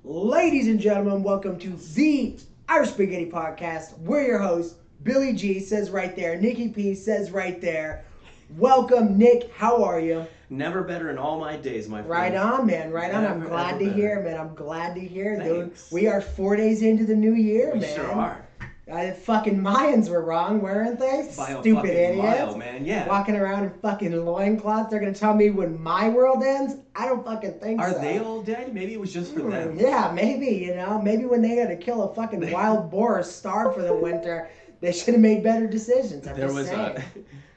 Ladies and gentlemen, welcome to the Irish Spaghetti Podcast. We're your hosts. Billy G says right there. Nicky P says right there. Welcome, Nick. How are you? Never better in all my days, my friend. Right on, man. Right on. I'm Never, glad to better. hear, man. I'm glad to hear, Thanks. dude. We are 4 days into the new year, We man. sure are. Fucking Mayans were wrong, weren't they? By a Stupid fucking idiots. mile, man. Yeah. Walking around in fucking loincloths. They're gonna tell me when my world ends? I don't fucking think Are so. they all dead? Maybe it was just for them. Yeah, maybe, Maybe when they gotta kill a fucking wild boar or starve for the winter, they should have made better decisions. I'm just saying.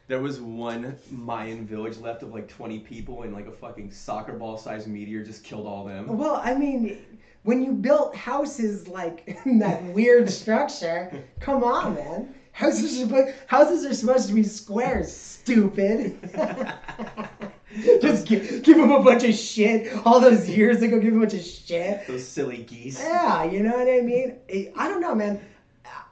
There was one Mayan village left of like 20 people, and like a fucking soccer ball sized meteor just killed all them. Well, I mean, when you built houses like in that weird structure, come on, man. Houses are supposed to be squares, stupid. Just give them a bunch of shit. All those years ago, give them a bunch of shit. Those silly geese. Yeah, you know what I mean? I don't know, man.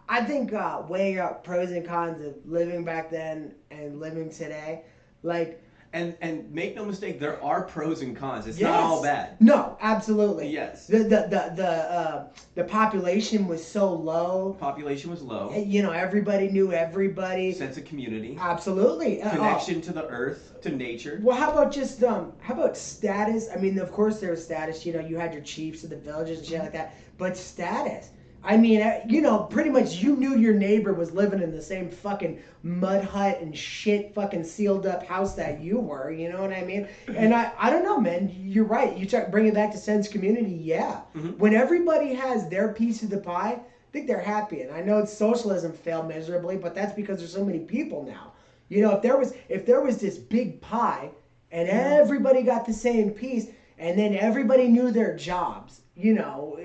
I think weighing up pros and cons of living back then and living today, like... And make no mistake, there are pros and cons. It's yes. not all bad. No, absolutely. Yes. The population was so low. Population was low. You know, everybody knew everybody. Sense of community. Absolutely. Connection to the earth, to nature. Well, how about just how about status? I mean, of course there was status. You know, you had your chiefs of the villages and shit like that. But status. I mean, you know, pretty much you knew your neighbor was living in the same fucking mud hut and shit fucking sealed up house that you were, you know what I mean? And I don't know, man, you're right. You bring it back to sense community, yeah. Mm-hmm. When everybody has their piece of the pie, I think they're happy. And I know socialism failed miserably, but that's because there's so many people now. You know, if there was this big pie and everybody got the same piece and then everybody knew their jobs, you know,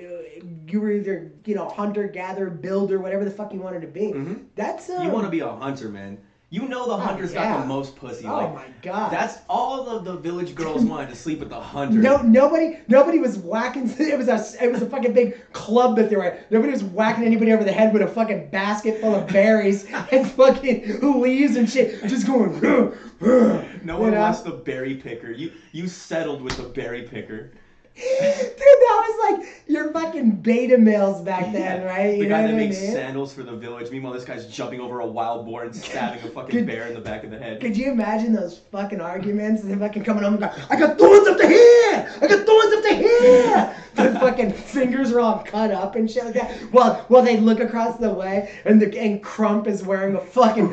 you were either, you know, hunter, gatherer, builder, whatever the fuck you wanted to be. Mm-hmm. That's you want to be a hunter, man. You know the hunter's got the most pussy. Oh my god. That's all of the village girls wanted to sleep with the hunter. Nobody was whacking. It was a fucking big club that they were at. Nobody was whacking anybody over the head with a fucking basket full of berries and fucking leaves and shit. Just going. No one wants the berry picker. You settled with the berry picker. Dude, that was like your fucking beta males back then, right? The guy that makes sandals for the village. Meanwhile, this guy's jumping over a wild boar and stabbing a fucking bear in the back of the head. Could you imagine those fucking arguments? And they're fucking coming home and going, I got thorns up to here! I got thorns up to here! The fucking fingers are all cut up and shit like that. While they look across the way and Crump is wearing a fucking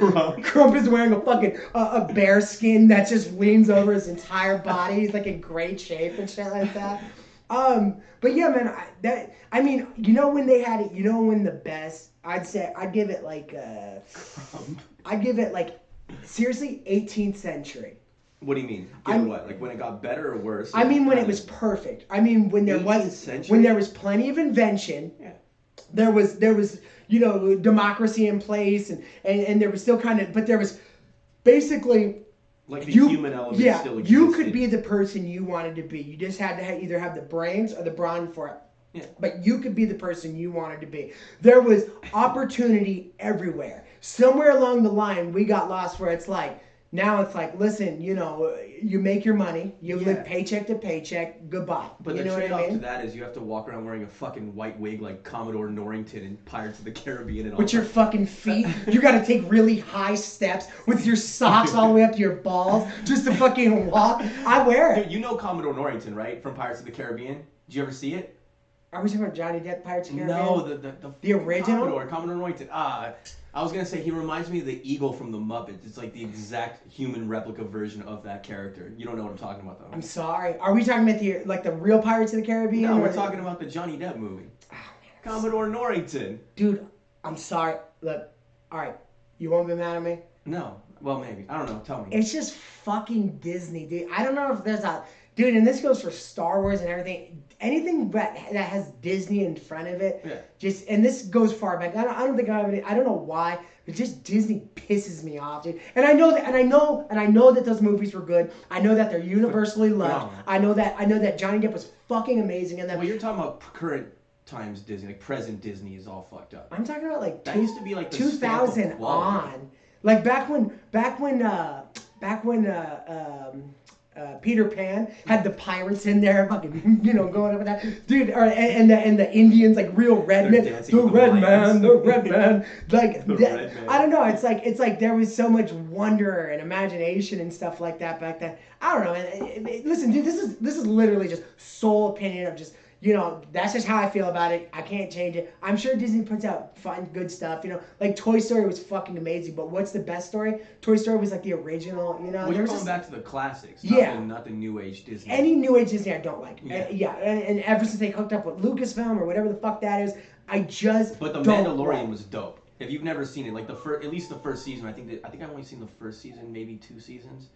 a bear skin that just leans over his entire body. He's like in great shape and shit like that. But yeah, man, I mean, you know when they had it, you know when the best, I'd give it like, I'd give it like, seriously, 18th century. What do you mean? What? Like when it got better or worse? I mean when it was perfect. I mean when there was plenty of invention. Yeah. There was you know, democracy in place and there was still kind of, but there was basically like the human element still existed. You could be the person you wanted to be. You just had to either have the brains or the brawn for it. Yeah. But you could be the person you wanted to be. There was opportunity everywhere. Somewhere along the line, we got lost where it's like, now it's like, listen, you know, you make your money, you live paycheck to paycheck, goodbye. But you the know trade-off what I mean? to that is you have to walk around wearing a fucking white wig like Commodore Norrington in Pirates of the Caribbean and all with your fucking feet. You gotta take really high steps with your socks all the way up to your balls just to fucking walk. I wear it. Dude, you know Commodore Norrington, right? From Pirates of the Caribbean? Did you ever see it? Are we talking about Johnny Depp, Pirates of the Caribbean? No, the original? Commodore Norrington. I was going to say, he reminds me of the eagle from the Muppets. It's like the exact human replica version of that character. You don't know what I'm talking about, though. I'm sorry. Are we talking about the real Pirates of the Caribbean? No, we're talking about the Johnny Depp movie. Oh, man, Commodore Norrington. Dude, I'm sorry. Look, all right. You won't be mad at me? No. Well, maybe. I don't know. Tell me. It's just fucking Disney, dude. I don't know if there's a... Dude, and this goes for Star Wars and everything. Anything that has Disney in front of it, and this goes far back. I don't think I have any. I don't know why, but just Disney pisses me off, dude. And I know that those movies were good. I know that they're universally loved. I know that Johnny Depp was fucking amazing. And that. Well, you're talking about current times Disney, like present Disney is all fucked up. I'm talking about like that used to be like the 2000 on, like back when Peter Pan had the pirates in there, fucking, going over that, dude. And the Indians, like real red men, the red man, like the red man. I don't know. It's like there was so much wonder and imagination and stuff like that back then. I don't know, man. Listen, dude, this is literally just sole opinion of just. That's just how I feel about it. I can't change it. I'm sure Disney puts out fun, good stuff. Like Toy Story was fucking amazing, but what's the best story? Toy Story was like the original. Well, you're going back to the classics. Not the new age Disney. Any new age Disney I don't like. And ever since they hooked up with Lucasfilm or whatever the fuck that is, I just. But the Mandalorian was dope. If you've never seen it, like at least the first season, I think I've only seen the first season, maybe 2 seasons.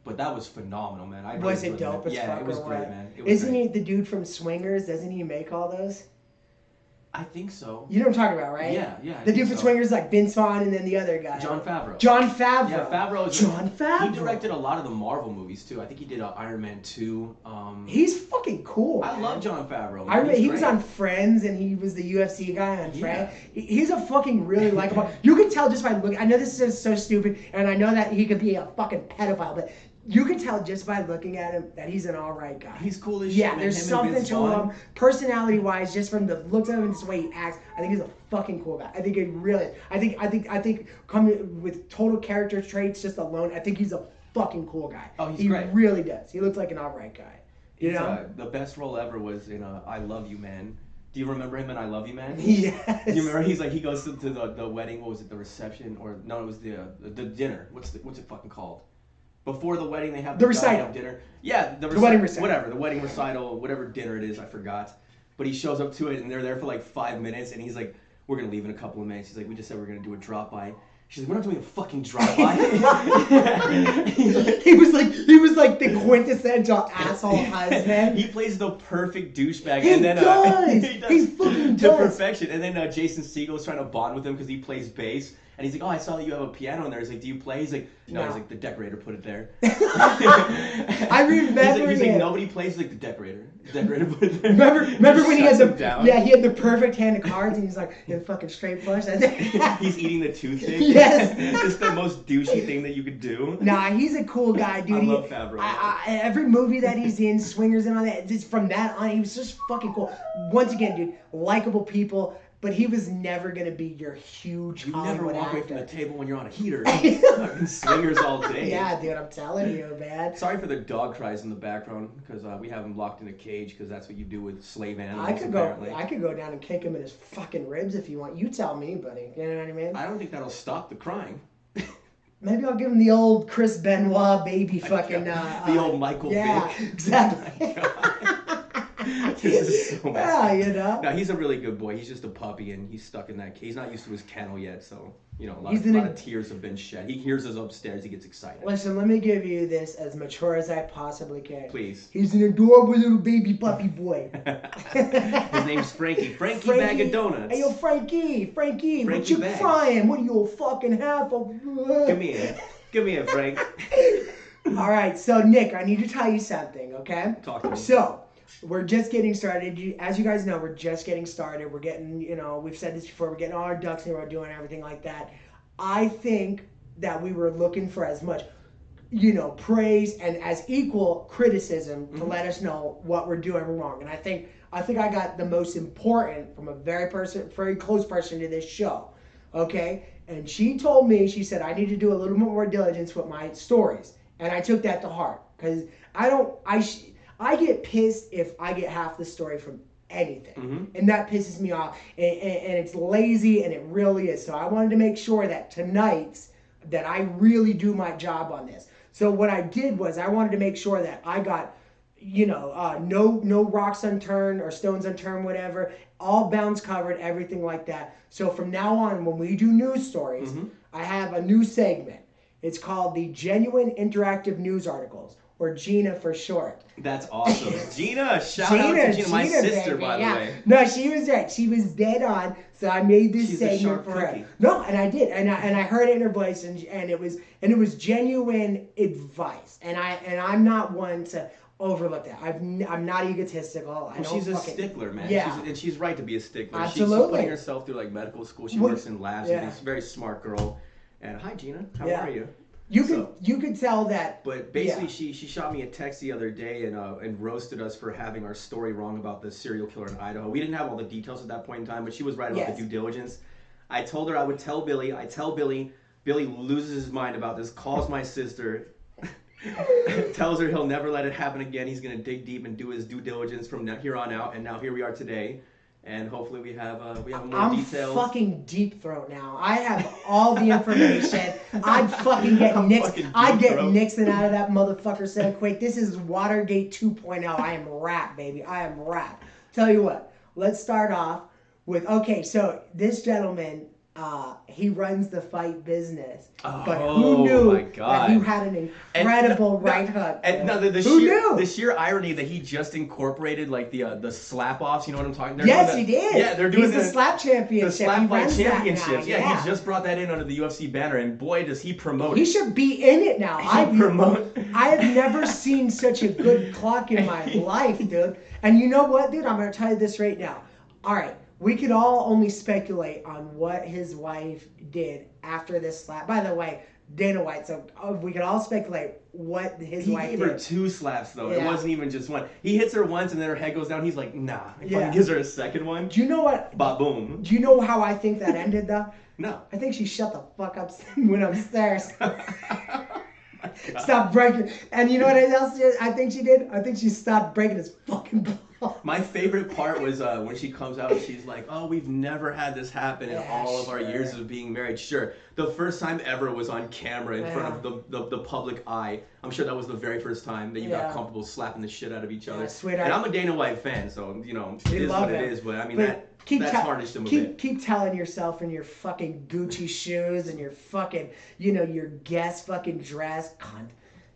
But that was phenomenal, man. Was it dope as fuck? Yeah, it was great, man. Isn't he the dude from Swingers? Doesn't he make all those? I think so. You know what I'm talking about, right? Yeah. The dude from Swingers, like Vince Vaughn, and then the other guy. Jon Favreau. Yeah, Favreau. Jon Favreau. He directed a lot of the Marvel movies too. I think he did Iron Man 2. He's fucking cool. I love Jon Favreau. I remember he was on Friends, and he was the UFC guy on Friends. He's a fucking really likable. You can tell just by looking. I know this is so stupid, and I know that he could be a fucking pedophile, but. You can tell just by looking at him that he's an alright guy. He's cool as shit. Yeah, there's something to him, personality-wise, just from the looks of him and just the way he acts. I think he's a fucking cool guy. I think he really is. I think coming with total character traits just alone, I think he's a fucking cool guy. Oh, he's great. He really does. He looks like an alright guy. You know? The best role ever was in I Love You, Man. Do you remember him in I Love You, Man? Yes. Do you remember he goes to the wedding? What was it? The reception or no? It was the dinner. What's it fucking called? Before the wedding, they have the recital dinner. Yeah, the wedding recital. Whatever, the wedding recital, whatever dinner it is, I forgot. But he shows up to it, and they're there for like 5 minutes, and he's like, "We're gonna leave in a couple of minutes." He's like, "We just said we're gonna do a drop by." She's like, "We're not doing a fucking drop by." He was like the quintessential asshole husband. He plays the perfect douchebag, He and then does. He to fucking does. perfection. And then Jason Segel's trying to bond with him because he plays bass. And he's like, "Oh, I saw that you have a piano in there." He's like, "Do you play?" He's like, "No." He's like, "The decorator put it there." I remember. He's like, "Nobody plays." He's like, "The decorator. The decorator put it there." Remember when he had down. he had the perfect hand of cards, and he's like, "Yeah, fucking straight flush." He's eating the toothpick. Yes. It's the most douchey thing that you could do. Nah, he's a cool guy, dude. I love Favreau. Every movie that he's in, Swingers and all that, just from that on, he was just fucking cool. Once again, dude, likable people. But he was never gonna be your huge Hollywood actor. You never walk away from the table when you're on a heater. Fucking Swingers all day. Yeah, dude, I'm telling you, man. Sorry for the dog cries in the background, because we have him locked in a cage, because that's what you do with slave animals. I could go down and kick him in his fucking ribs if you want. You tell me, buddy. You know what I mean? I don't think that'll stop the crying. Maybe I'll give him the old Chris Benoit baby fucking. The old Michael Vick. Yeah, exactly. This is so messed up. Now No, he's a really good boy. He's just a puppy, and he's stuck in that cage. He's not used to his kennel yet, so, a lot of tears have been shed. He hears us upstairs. He gets excited. Listen, let me give you this as mature as I possibly can. Please. He's an adorable little baby puppy boy. His name's Frankie. Frankie Bag of Donuts. Hey, yo, Frankie, what you crying? What are you, a fucking half of? Come here, Frank. All right, so Nick, I need to tell you something, okay? Talk to me. So, we're just getting started. As you guys know, we're just getting started. We're getting, we've said this before, we're getting all our ducks in a row, doing everything like that. I think that we were looking for as much, praise and as equal criticism to let us know what we're doing wrong. And I think I got the most important from a very close person to this show, okay? And she told me, she said, I need to do a little bit more diligence with my stories. And I took that to heart, because I get pissed if I get half the story from anything. And that pisses me off. And it's lazy, and it really is. So I wanted to make sure that tonight that I really do my job on this. So what I did was I wanted to make sure that I got, no rocks unturned or stones unturned, whatever. All bounds covered, everything like that. So from now on, when we do news stories, I have a new segment. It's called the Genuine Interactive News Articles, or GINA for short. That's awesome. Gina, shout out to Gina, my sister, by the way. No, she was right. She was dead on. So I made this segment for her. No, and I did, and I heard it in her voice, and it was genuine advice. And I'm not one to overlook that. I'm not egotistical. She's a stickler, man. Yeah. She's right to be a stickler. Absolutely. She's putting herself through medical school. She works in labs. And she's a very smart girl. And hi, Gina. How are you? You could tell that. But basically, she shot me a text the other day and roasted us for having our story wrong about the serial killer in Idaho. We didn't have all the details at that point in time, but she was right about the due diligence. I told her I would tell Billy. I tell Billy. Billy loses his mind about this. Calls my sister. Tells her he'll never let it happen again. He's gonna dig deep and do his due diligence from here on out. And now here we are today. And hopefully we have more details. I'm fucking deep throat now. I have all the information. I'd fucking get Nixon. I'd get Nixon out of that motherfucker so quick. This is Watergate 2.0. I am rap, baby. I am rap. Tell you what. Let's start off with, okay, so this gentleman, he runs the fight business. But who knew that he had an incredible right hook? And the sheer irony that he just incorporated like the slap offs. You know what I'm talking? Yes, he did. Yeah, they're doing the slap championship. The slap fight championships. Yeah, he just brought that in under the UFC banner, and boy, does he promote it. He should be in it now. I have never seen such a good clock in my life, dude. And you know what, dude? I'm gonna tell you this right now. All right. We could all only speculate on what his wife did after this slap. By the way, Dana White, so we could all speculate what his wife did. He gave her 2 slaps, though. Yeah. It wasn't even just one. He hits her once, and then her head goes down. He's like, nah. He gives her a second one. Do you know what? Ba-boom. Do you know how I think that ended, though? No. I think she shut the fuck up and went upstairs. Stop breaking. And you know what else I think she did? I think she stopped breaking his fucking balls. My favorite part was when she comes out and she's like, oh, we've never had this happen in all of our years of being married. Sure. The first time ever was on camera in front of the public eye. I'm sure that was the very first time that you got comfortable slapping the shit out of each other. Sweetheart. And I'm a Dana White fan, so, you know, it is what it is. But, I mean, that tarnished him a bit. Keep telling yourself in your fucking Gucci shoes and your fucking, you know, your Guess fucking dress. Cunt.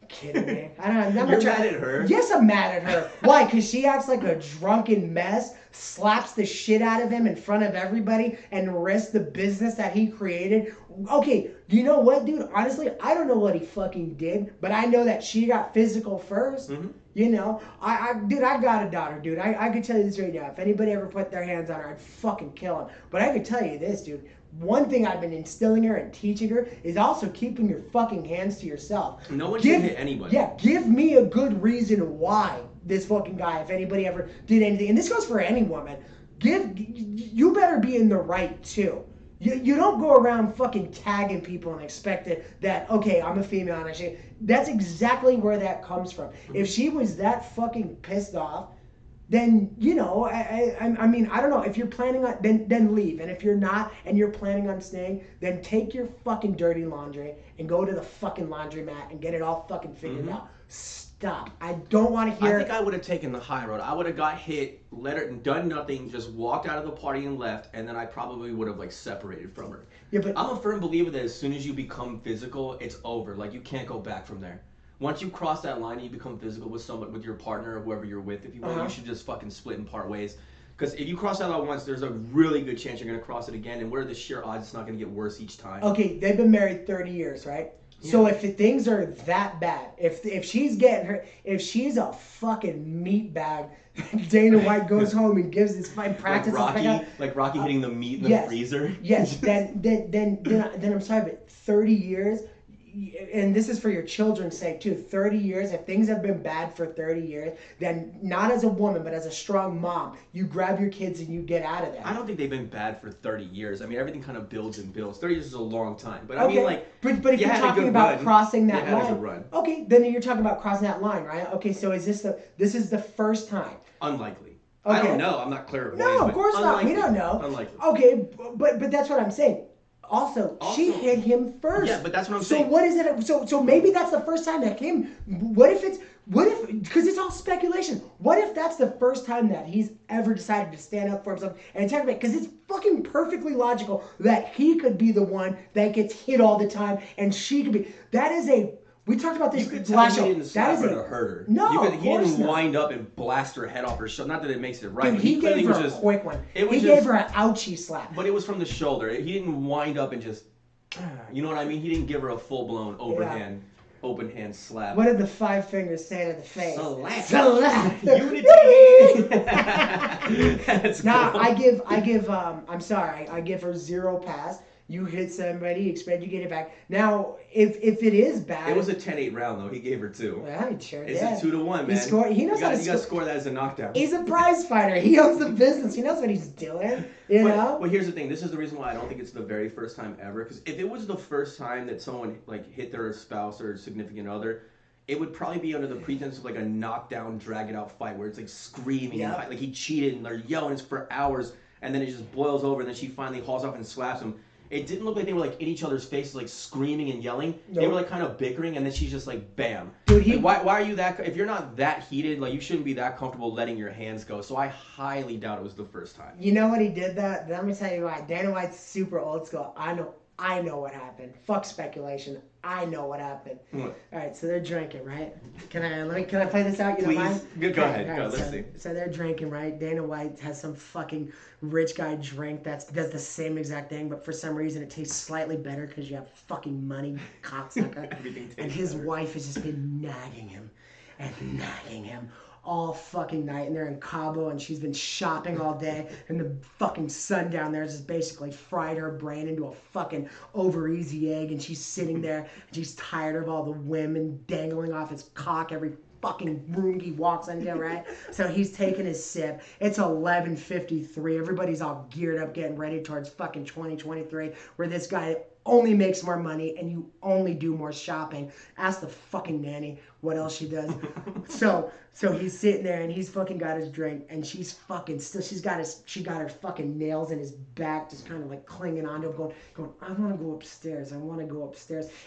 Kidding me? I don't know. You're mad at her? Yes, I'm mad at her. Why? Because she acts like a drunken mess, slaps the shit out of him in front of everybody, and risks the business that he created. Okay, you know what, dude? Honestly, I don't know what he fucking did, but I know that she got physical first. Mm-hmm. You know, dude, I got a daughter, dude. I could tell you this right now. If anybody ever put their hands on her, I'd fucking kill him. But I could tell you this, dude. One thing I've been instilling her and teaching her is also keeping your fucking hands to yourself. No one should hit anybody. Yeah, give me a good reason why this fucking guy, if anybody ever did anything, and this goes for any woman, you better be in the right too. You don't go around fucking tagging people and expect that, okay, I'm a female and I should. That's exactly where that comes from. If she was that fucking pissed off, then, you know, I mean, I don't know. If you're planning on, then leave. And if you're not and you're planning on staying, then take your fucking dirty laundry and go to the fucking laundromat and get it all fucking figured out. Stop. I don't want to hear. I think I would have taken the high road. I would have got hit, done nothing, just walked out of the party and left, and then I probably would have, like, separated from her. Yeah, but I'm a firm believer that as soon as you become physical, it's over. Like, you can't go back from there. Once you cross that line and you become physical with someone, with your partner or whoever you're with, if you want, you should just fucking split and part ways. Because if you cross that line once, there's a really good chance you're going to cross it again. And what are the sheer odds it's not going to get worse each time? Okay, they've been married 30 years, right? Yeah. So if things are that bad, if she's getting her, if she's a fucking meat bag, Dana White goes home and gives this fight practice. Like Rocky hitting the meat in the freezer. Yes, then I'm sorry, but 30 years. And this is for your children's sake too. 30 years, if things have been bad for 30 years, then not as a woman, but as a strong mom, you grab your kids and you get out of there. I don't think they've been bad for 30 years. I mean, everything kind of builds and builds. 30 years is a long time. But I mean, like, but if you're talking about crossing that line, okay, then you're talking about crossing that line, right? Okay, so this is the first time? Unlikely. Okay. I don't know. I'm not clairvoyant. No, of course not. We don't know. Unlikely. Okay, but that's what I'm saying. Also, she hit him first. Yeah, but that's what I'm saying. So what is it? So maybe that's the first time that came. What if because it's all speculation. What if that's the first time that he's ever decided to stand up for himself and attack me? Because it's fucking perfectly logical that he could be the one that gets hit all the time and she could be. That is a. We talked about this last show. He didn't slap her to hurt her. No, he didn't wind up and blast her head off her shoulder. Not that it makes it right. Dude, he gave her a quick one. He gave her an ouchie slap. But it was from the shoulder. He didn't wind up and just, you know what I mean? He didn't give her a full-blown overhand, open hand slap. What did the 5 fingers say to the face? Select. Unity. That's cool. I give her 0 pass. You hit somebody, you expect you get it back. Now, if it is bad, it was a 10-8 round though. He gave her 2. Well, he sure it's did. a 2-1, man. He knows how to You got to score that as a knockdown. He's a prize fighter. He owns the business. He knows what he's doing. You know. Well, here's the thing. This is the reason why I don't think it's the very first time ever. Because if it was the first time that someone like hit their spouse or significant other, it would probably be under the pretense of like a knockdown, drag it out fight where it's like screaming and like he cheated and they're yelling for hours, and then it just boils over, and then she finally hauls off and slaps him. It didn't look like they were like in each other's faces, like screaming and yelling. Nope. They were like kind of bickering, and then she's just like, bam. Dude, like, why are you that? If you're not that heated, like you shouldn't be that comfortable letting your hands go. So I highly doubt it was the first time. You know what he did that? Let me tell you why. Dana White's super old school. I know what happened. Fuck speculation. I know what happened. All right, so they're drinking, right? Can I play this out? You Please. Don't mind? Go ahead. Right, let's see. So they're drinking, right? Dana White has some fucking rich guy drink that does the same exact thing, but for some reason it tastes slightly better because you have fucking money, cocksucker. And his wife has just been nagging him all fucking night, and they're in Cabo, and she's been shopping all day, and the fucking sun down there has just basically fried her brain into a fucking over-easy egg, and she's sitting there, and she's tired of all the women dangling off his cock every fucking room he walks into, right? So he's taking his sip. It's 11:53. Everybody's all geared up, getting ready towards fucking 2023, where this guy only makes more money and you only do more shopping. Ask the fucking nanny what else she does. So he's sitting there and he's fucking got his drink, and she's fucking still, she got her fucking nails in his back, just kind of like clinging onto him, going, I want to go upstairs.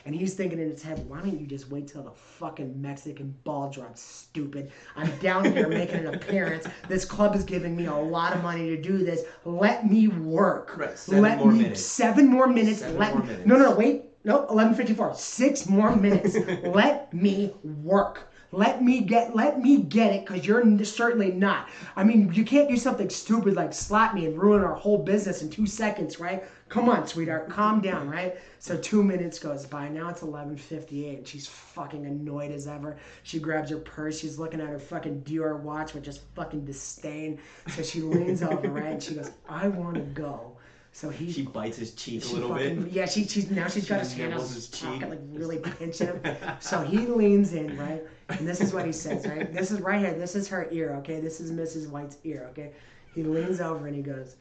And he's thinking in his head, why don't you just wait till the fucking Mexican ball drops, stupid? I'm down here making an appearance. This club is giving me a lot of money to do this. Let me work. Right, 7 more minutes. 7 more minutes. 7 more minutes. No, wait. No, 11:54. 6 more minutes. Let me work. Let me get it, because you're certainly not. I mean, you can't do something stupid like slap me and ruin our whole business in 2 seconds, right? Come on, sweetheart, calm down, right? So 2 minutes goes by. Now it's 11:58, and she's fucking annoyed as ever. She grabs her purse. She's looking at her fucking Dior watch with just fucking disdain. So she leans over, right, and she goes, I want to go. So she bites his cheek a little bit. Yeah, she's got his hand on his pocket, like really pinching him. So he leans in, right? And this is what he says, right? This is right here. This is her ear, okay? This is Mrs. White's ear, okay? He leans over and he goes,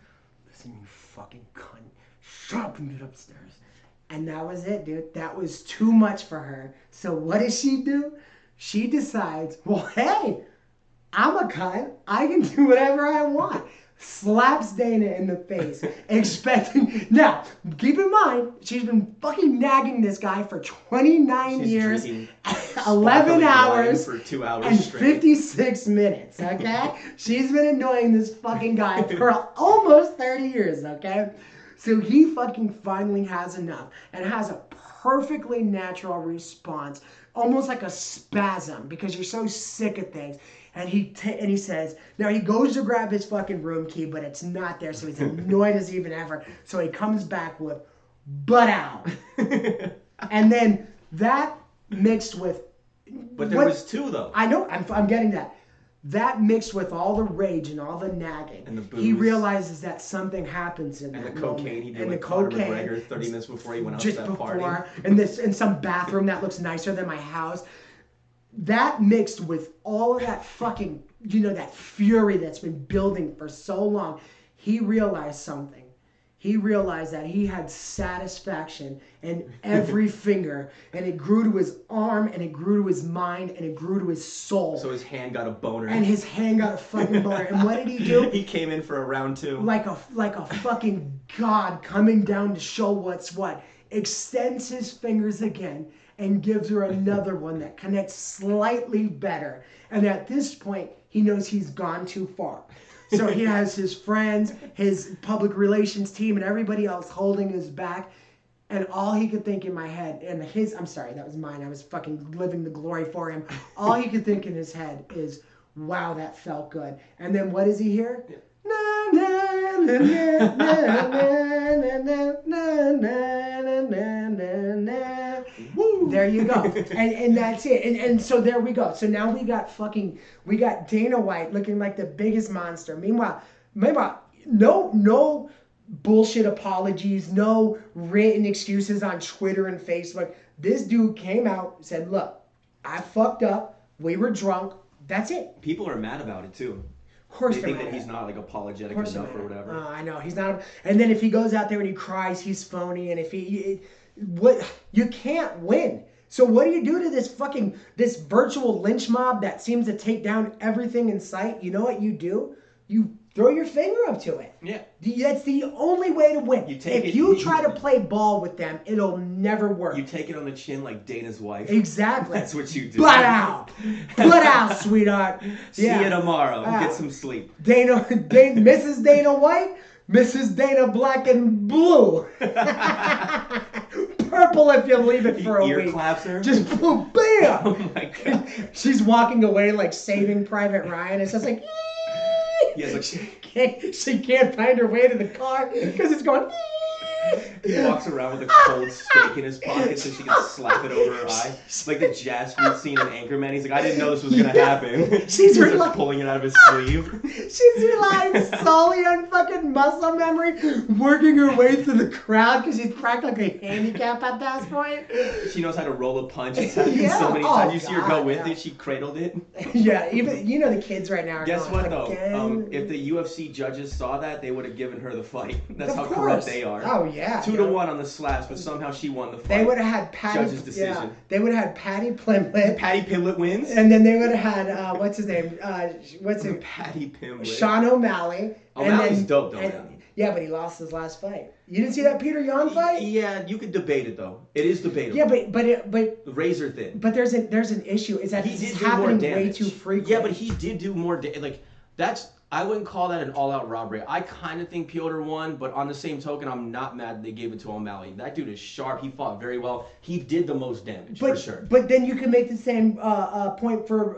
listen, you fucking cunt. Shut up and get upstairs. And that was it, dude. That was too much for her. So what does she do? She decides, well, hey, I'm a cunt. I can do whatever I want. Slaps Dana in the face, expecting... Now, keep in mind, she's been fucking nagging this guy for 29 years, 11 hours, for 2 hours and straight. 56 minutes, okay? She's been annoying this fucking guy for almost 30 years, okay? So he fucking finally has enough and has a perfectly natural response, almost like a spasm, because you're so sick of things. And he says, now he goes to grab his fucking room key, but it's not there, so he's annoyed as even ever. So he comes back with, butt out. And then that mixed with... But there was 2, though. I know, I'm getting that. That mixed with all the rage and all the nagging, and the booze, he realizes that something happens in that moment. And the cocaine he did and with Conor McGregor 30 minutes before he went out to that party. In some bathroom that looks nicer than my house. That mixed with all of that fucking, that fury that's been building for so long, he realized something. He realized that he had satisfaction in every finger, and it grew to his arm, and it grew to his mind, and it grew to his soul. So his hand got a boner. And his hand got a fucking boner. And what did he do? He came in for a round 2. Like a fucking god coming down to show what's what. Extends his fingers again and gives her another one that connects slightly better. And at this point, he knows he's gone too far. So he has his friends, his public relations team, and everybody else holding his back. And all he could think in my head, I'm sorry, that was mine. I was fucking living the glory for him. All he could think in his head is, wow, that felt good. And then what does he hear? Yeah. There you go. And that's it. And so there we go. So now we got Dana White looking like the biggest monster. Meanwhile, no bullshit apologies, no written excuses on Twitter and Facebook. This dude came out and said, look, I fucked up. We were drunk. That's it. People are mad about it too. Of course they think mad. that he's not like apologetic enough or whatever. I know he's not. And then if he goes out there and he cries, he's phony. And if what you can't win. So what do you do to this virtual lynch mob that seems to take down everything in sight? You know what you do? You throw your finger up to it. Yeah. That's the only way to win. If you try to play ball with them, it'll never work. You take it on the chin like Dana's wife. Exactly. That's what you do. Butt out. Butt out, sweetheart. See you tomorrow. Get some sleep. Mrs. Dana White, Mrs. Dana Black and Blue. Purple if you leave it for a week. Ear claps her. Just boom, bam. Oh my god. She's walking away like Saving Private Ryan. It's just like. Yeah, like she can't find her way to the car because it's going. He walks around with a cold steak in his pocket so she can slap it over her eye. Like the jazz flute scene in Anchorman. He's like, I didn't know this was going to happen. She's just pulling it out of his sleeve. She's relying solely on fucking muscle memory, working her way through the crowd because she's practically handicapped at that point. She knows how to roll a punch. It's happened so many times. You see her go with it. She cradled it. Yeah, even the kids right now are Guess going, what though? If the UFC judges saw that, they would have given her the fight. That's how corrupt they are. Oh yeah. 2-1 on the slaps, but somehow she won the fight. They would have had Patty. Judge's decision. Yeah, they would have had Patty Pimblett. Patty Pimblett wins. And then they would have had what's his name? Patty Pimblett. Sean O'Malley. O'Malley's dope though, man. Yeah, but he lost his last fight. You didn't see that Peter Yan fight? Yeah, you could debate it though. It is debatable. Yeah, but razor thin. But there's an issue. Is that this is happening way too frequently? Yeah, but he did do more. I wouldn't call that an all-out robbery. I kind of think Piotr won, but on the same token, I'm not mad they gave it to O'Malley. That dude is sharp. He fought very well. He did the most damage, for sure. But then you can make the same point for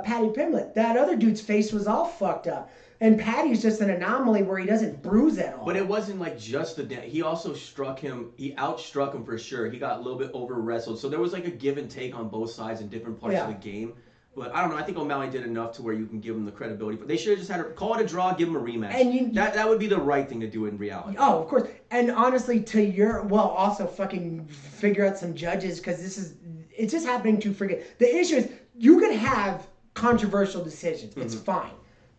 Patty Pimblett. That other dude's face was all fucked up. And Patty's just an anomaly where he doesn't bruise at all. But it wasn't like just the damage. He also struck him. He outstruck him for sure. He got a little bit over-wrestled. So there was like a give and take on both sides in different parts of the game. But I don't know. I think O'Malley did enough to where you can give him the credibility. But they should have just had call it a draw, give him a rematch. And that would be the right thing to do in reality. Oh, of course. And honestly, also fucking figure out some judges because it's just happening too freaking. The issue is you can have controversial decisions. It's fine.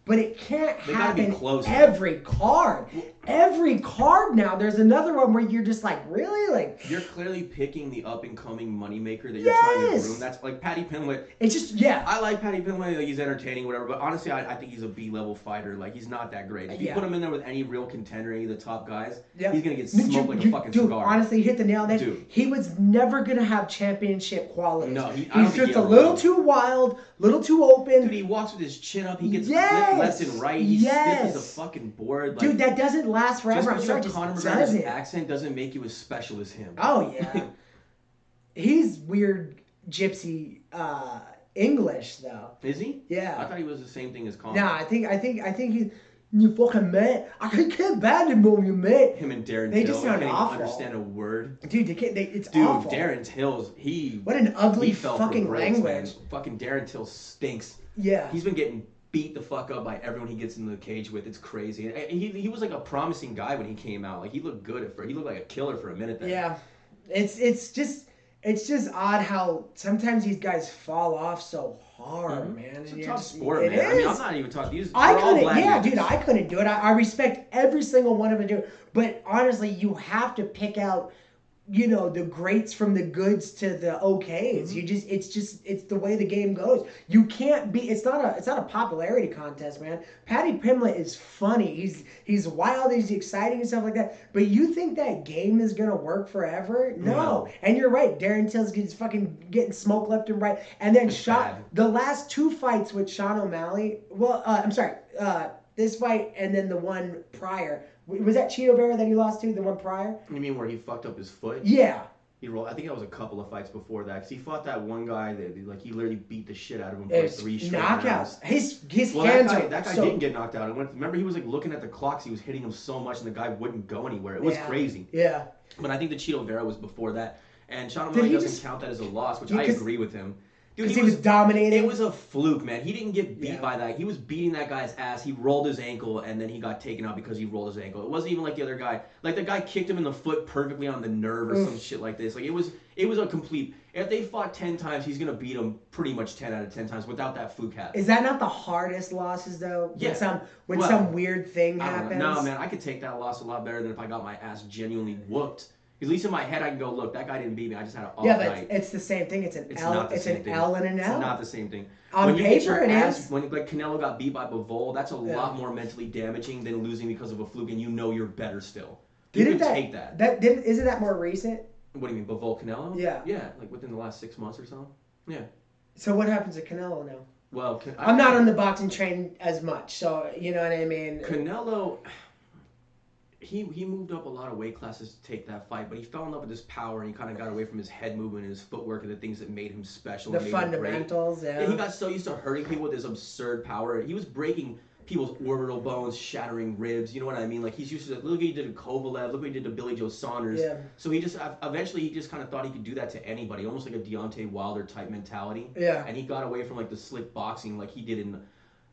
But it can't happen every card. Every card now, there's another one where you're just like, really? Like you're clearly picking the up-and-coming moneymaker that you're trying to groom. That's like Patty Pimblett. It's just, I like Patty Pimblett. Like, he's entertaining, whatever. But honestly, I think he's a B-level fighter. Like, he's not that great. If you put him in there with any real contender, any of the top guys, he's going to get smoked like a fucking cigar. Honestly, you hit the nail on the head. He was never going to have championship quality. No, he's just a little too wild, little too open. Dude, he walks with his chin up. He gets flipped left and right. He's stiff as a fucking board. Like, dude, that doesn't last forever. Just because Conor McGregor's accent doesn't make you as special as him. Oh, yeah. He's weird gypsy English, though. Is he? Yeah. I thought he was the same thing as Conor. Nah, I think he's... You fucking mate. I can't bad anymore, you mate. Him and Darren Till. They just sound awful. awful. Can't understand a word. Dude, it's awful. Dude, Darren Till's, what an ugly fucking language. Man. Fucking Darren Till stinks. Yeah. He's been getting beat the fuck up by everyone he gets in the cage with. It's crazy. And he was like a promising guy when he came out. Like he looked good at first. He looked like a killer for a minute there. Yeah. It's just odd how sometimes these guys fall off so hard, man. It's a tough sport, man. I mean, I'm not even talking. I couldn't do it. I respect every single one of them to do it. But honestly, you have to pick out, the greats from the goods to the okays. It's the way the game goes. You can't be. It's not a popularity contest, man. Patty Pimblett is funny. He's wild. He's exciting and stuff like that. But you think that game is gonna work forever? No. And you're right. Darren Till's fucking getting smoked left and right. And then the last two fights with Sean O'Malley. Well, I'm sorry. This fight and then the one prior. Was that Cheeto Vera that he lost to, the one prior? You mean where he fucked up his foot? Yeah. He rolled. I think that was a couple of fights before that. Because he fought that one guy that he literally beat the shit out of him for 3 straight rounds. His hands that guy didn't get knocked out. Remember, he was like looking at the clocks. He was hitting him so much, and the guy wouldn't go anywhere. It was crazy. Yeah. But I think the Cheeto Vera was before that. And Sean O'Malley doesn't count that as a loss, which I agree with him. Dude, he was dominating. It was a fluke, man. He didn't get beat by that. He was beating that guy's ass. He rolled his ankle, and then he got taken out because he rolled his ankle. It wasn't even like the other guy. Like, the guy kicked him in the foot perfectly on the nerve or some shit like this. Like, it was a complete... If they fought 10 times, he's going to beat him pretty much 10 out of 10 times without that fluke happening. Is that not the hardest losses, though? Yeah. When some weird thing happens? No, man. I could take that loss a lot better than if I got my ass genuinely whooped. At least in my head, I can go, look, that guy didn't beat me. I just had an off night. Yeah, but it's the same thing. It's an L and an L. It's not the same thing. On paper, it is. When like Canelo got beat by Bivol, that's a lot more mentally damaging than losing because of a fluke, and you know you're better still. You can take that. Isn't that more recent? What do you mean, Bivol Canelo? Yeah. Yeah, like within the last 6 months or so. Yeah. So what happens to Canelo now? Well, I'm not on the boxing train as much, so you know what I mean. Canelo. He moved up a lot of weight classes to take that fight, but he fell in love with his power, and he kind of got away from his head movement and his footwork and the things that made him special. The fundamentals, yeah. He got so used to hurting people with his absurd power. He was breaking people's orbital bones, shattering ribs. You know what I mean? Like, he's used to look what he did to Kovalev, look what he did to Billy Joe Saunders. Yeah. So he just eventually he just kind of thought he could do that to anybody, almost like a Deontay Wilder type mentality. Yeah. And he got away from like the slick boxing like he did in.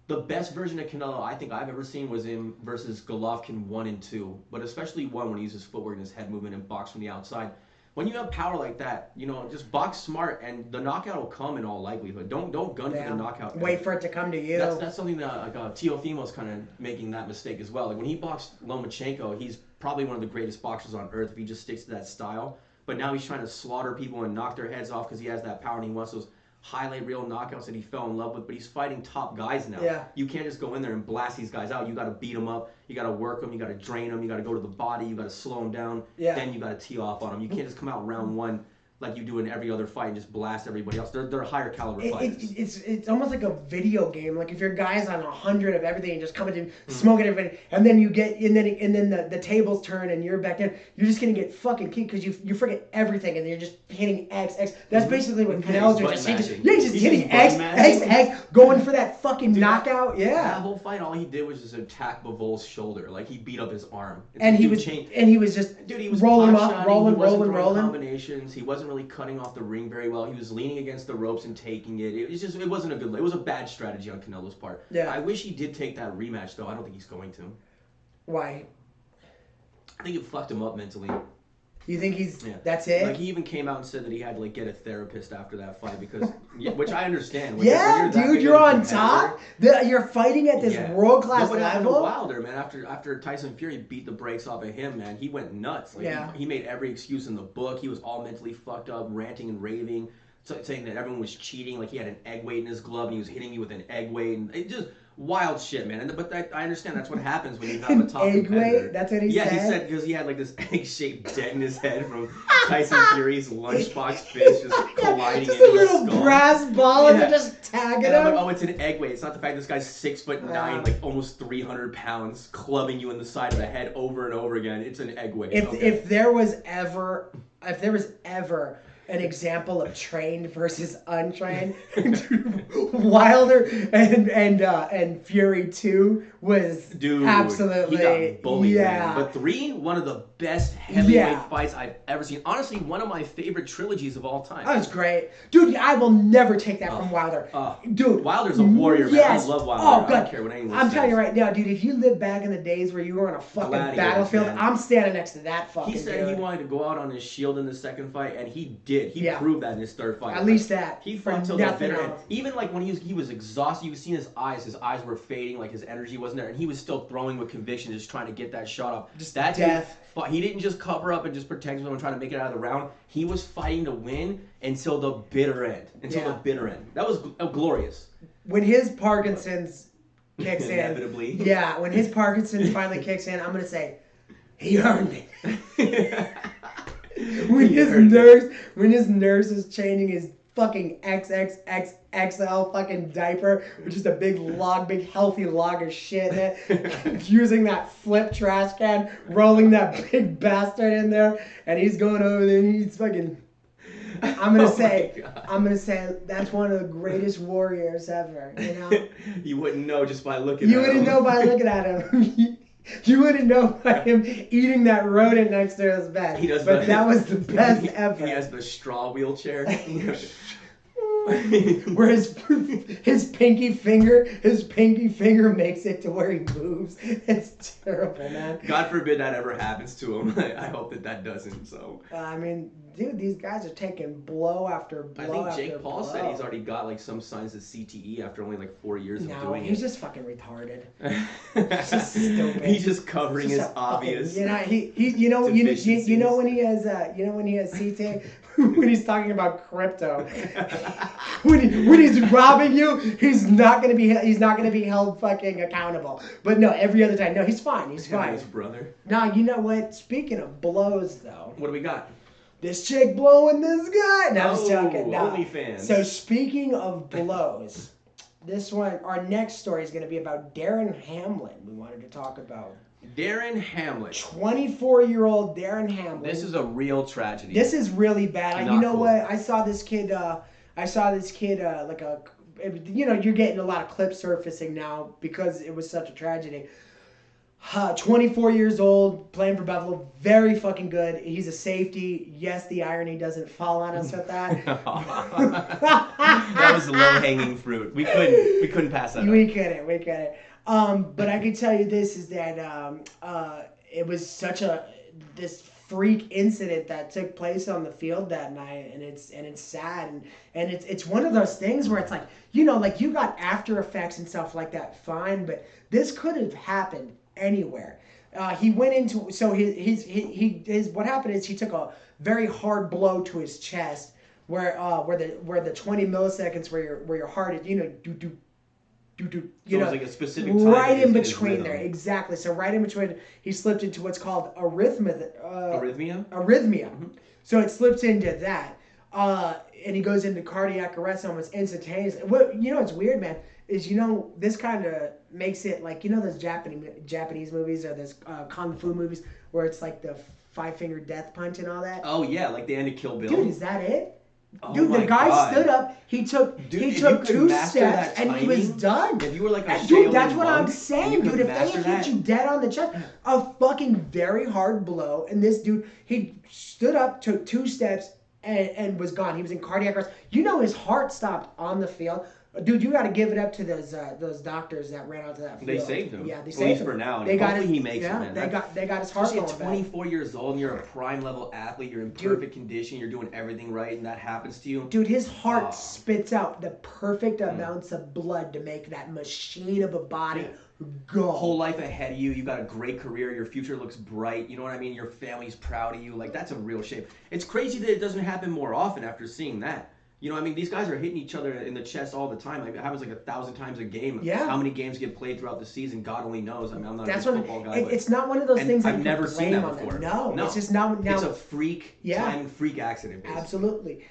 The best version of Canelo I think I've ever seen was him versus Golovkin 1 and 2, but especially 1 when he used his footwork and his head movement and boxed from the outside. When you have power like that, you know, just box smart and the knockout will come in all likelihood. Don't gun for the knockout. Wait for it to come to you. That's something that Teofimo's kind of making that mistake as well. Like when he boxed Lomachenko, he's probably one of the greatest boxers on earth if he just sticks to that style. But now he's trying to slaughter people and knock their heads off because he has that power and he wants those highlight reel knockouts that he fell in love with, but he's fighting top guys now. Yeah. You can't just go in there and blast these guys out. You got to beat them up. You got to work them. You got to drain them. You got to go to the body. You got to slow them down. Yeah. Then you got to tee off on them. You can't just come out round 1 like you do in every other fight and just blast everybody else. They're higher caliber fighters. It's almost like a video game. Like if your guy's on 100 of everything and just coming in, smoking everything, and then you get and then the tables turn and you're back in, you're just gonna get fucking kicked because you forget everything and you're just hitting X. That's basically what Canelo's doing. He's just hitting X, going for that fucking knockout. Yeah. That whole fight, all he did was just attack Bivol's shoulder. Like he beat up his arm. He was just rolling up, rolling. Combinations. He wasn't really cutting off the ring very well. He was leaning against the ropes and taking it. It wasn't a good. It was a bad strategy on Canelo's part. Yeah. I wish he did take that rematch though. I don't think he's going to. Why? I think it fucked him up mentally. You think that's it? Like he even came out and said that he had to like get a therapist after that fight because, which I understand. Dude, you're on top. You're fighting at this world class level. Wilder, man. After Tyson Fury beat the brakes off of him, man, he went nuts. Like, he made every excuse in the book. He was all mentally fucked up, ranting and raving, saying that everyone was cheating. Like he had an egg weight in his glove and he was hitting you with an egg weight, and it just. Wild shit, man. But I understand that's what happens when you have a top competitor. Weight? That's what he said? Yeah, he said because he had like this egg-shaped dent in his head from Tyson Fury's lunchbox fist just colliding just into a little his skull. brass ball and they're just tagging him. I'm like, oh, it's an egg weight. It's not the fact this guy's 6'9", like almost 300 pounds, clubbing you in the side of the head over and over again. It's an egg weight. If there was ever an example of trained versus untrained, Wilder and Fury 2 was absolutely. He got bullied, man. But 3, one of the best heavyweight fights I've ever seen. Honestly, one of my favorite trilogies of all time. That was great, dude. I will never take that from Wilder. Dude, Wilder's a warrior, man. Yes. I love Wilder. Oh, I don't care what anyone says. I'm telling you right now, dude. If you live back in the days where you were on a fucking battlefield, man. I'm standing next to that fucking. He said he wanted to go out on his shield in the second fight, and he did. He proved that in his third fight. At least that. He fought till the bitter end. Even like when he was exhausted, you could see in his eyes were fading, like his energy wasn't there, and he was still throwing with conviction, just trying to get that shot off. Just that death. He didn't just cover up and just protect himself and try to make it out of the round. He was fighting to win until the bitter end. That was glorious. When his Parkinson's kicks in. Inevitably. Yeah, when his Parkinson's finally kicks in, I'm going to say, he earned it. When his nurse is changing his fucking XXXXL fucking diaper with just a big healthy log of shit in it, using that flip trash can, rolling that big bastard in there, and he's going over there and he's fucking. I'm gonna say that's one of the greatest warriors ever. You know. You wouldn't know just by looking. You wouldn't know by looking at him. You wouldn't know by him eating that rodent next to his bed. That was the best ever. He has the straw wheelchair. where his pinky finger makes it to where he moves. It's terrible, man. God forbid that ever happens to him. I hope that doesn't. So. I mean, dude, these guys are taking blow after blow. I think Jake Paul said he's already got like some signs of CTE after only like 4 years of doing it. He's just fucking retarded. He's just stupid. He's just covering his obvious. You know when he has CTE when he's talking about crypto. when he's robbing you, he's not gonna be held fucking accountable. But no, every other time, no, he's fine. He's fine. His brother. Now you know what? Speaking of blows, though. What do we got? This chick blowing this guy. No, I was joking. No. OnlyFans. So speaking of blows, our next story is going to be about Damar Hamlin. We wanted to talk about Damar Hamlin. 24-year-old Damar Hamlin. This is a real tragedy. This is really bad. You know what? I saw this kid. You're getting a lot of clips surfacing now because it was such a tragedy. 24 years old, playing for Buffalo, very fucking good. He's a safety. Yes, the irony doesn't fall on us with that. That was low-hanging fruit. We couldn't pass that up. We couldn't. But I can tell you this is that it was such this freak incident that took place on the field that night, and it's sad, and it's one of those things where it's like, like you got after effects and stuff like that, fine, but this could have happened anywhere. He went into his what happened is he took a very hard blow to his chest where the 20 milliseconds where your heart is do so it was like a specific time right in between there, exactly. So right in between, he slipped into what's called arrhythmia. Mm-hmm. So it slips into that, and he goes into cardiac arrest almost instantaneously. What's weird, man, is this kind of makes it like those Japanese movies or those kung fu movies where it's like the 5-finger death punch and all that. Oh yeah, like the end of Kill Bill. Dude, is that it? Oh dude, the guy God. Stood up. He took 2 steps and he was done. If you were like a dude, that's what I'm saying, dude. If they that. hit you dead on the chest, a fucking very hard blow, and this dude, he stood up, took 2 steps, and was gone. He was in cardiac arrest. His heart stopped on the field. Dude, you got to give it up to those doctors that ran onto that field. They saved him. Yeah, they saved him. At least for now. Hopefully he makes it, man. They got his heart going back. At 24 years old and you're a prime level athlete, you're in perfect condition, you're doing everything right, and that happens to you. Dude, his heart spits out the perfect amounts of blood to make that machine of a body go. Whole life ahead of you. You got a great career. Your future looks bright. You know what I mean? Your family's proud of you. Like, that's a real shame. It's crazy that it doesn't happen more often after seeing that. You know what I mean? These guys are hitting each other in the chest all the time. Like, it happens like 1,000 times a game. Yeah. How many games get played throughout the season? God only knows. I mean, I'm not a big football guy. It's not one of those things that I've never seen that before. No, it's just now. It's a freak accident. Basically. Absolutely.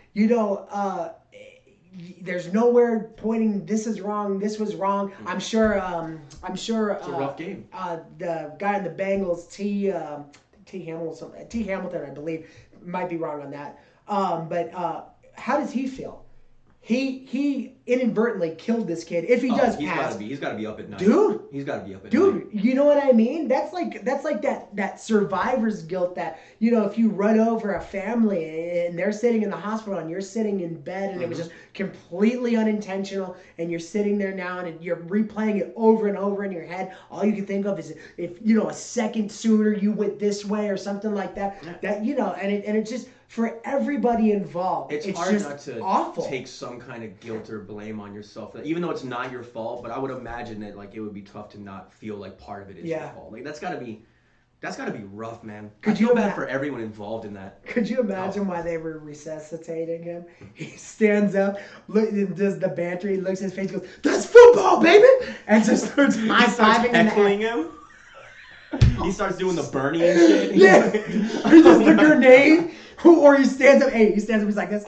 There's nowhere pointing. This is wrong. This was wrong. Mm-hmm. I'm sure. It's a rough game. The guy in the Bengals, T. Hamilton, I believe, might be wrong on that. But how does he feel? He inadvertently killed this kid. If he does pass, he's got to be up at night. Dude, he's got to be up at night. Dude, you know what I mean? That's like that survivor's guilt that if you run over a family and they're sitting in the hospital and you're sitting in bed and it was just completely unintentional and you're sitting there now and you're replaying it over and over in your head. All you can think of is if a second sooner you went this way or something like that. Yeah. That and it's just. For everybody involved, it's hard just not to awful. Take some kind of guilt or blame on yourself, even though it's not your fault. But I would imagine that it would be tough to not feel like part of it is your fault. Like that's gotta be rough, man. I feel bad for everyone involved in that. Could you imagine why they were resuscitating him? He stands up, does the banter, he looks at his face, goes, "That's football, baby!" and just starts high-fiving him. He starts doing the Bernie and shit. Yeah, or just the grenade. Or he stands up. Hey, he's like this.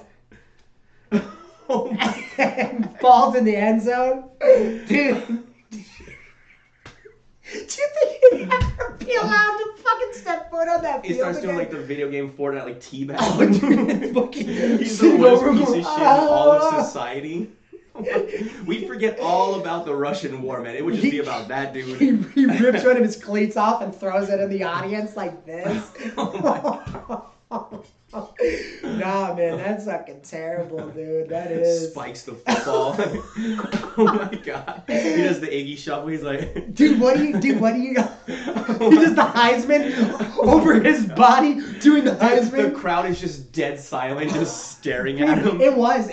And falls in the end zone. Dude. Do you think he'd ever be allowed to fucking step foot on that field? He starts doing like the video game Fortnite, like teabag. He's the worst piece of shit in all of society. We'd forget all about the Russian war, man. It would just be about that dude. He rips one of his cleats off and throws it in the audience like this. Oh my God. Nah, man, that's fucking terrible, dude. That is. Spikes the football. Oh my god. He does the Iggy shuffle. He's like, dude, what do you? He does the Heisman over his body, doing the Heisman. The crowd is just dead silent, just staring at him. It was,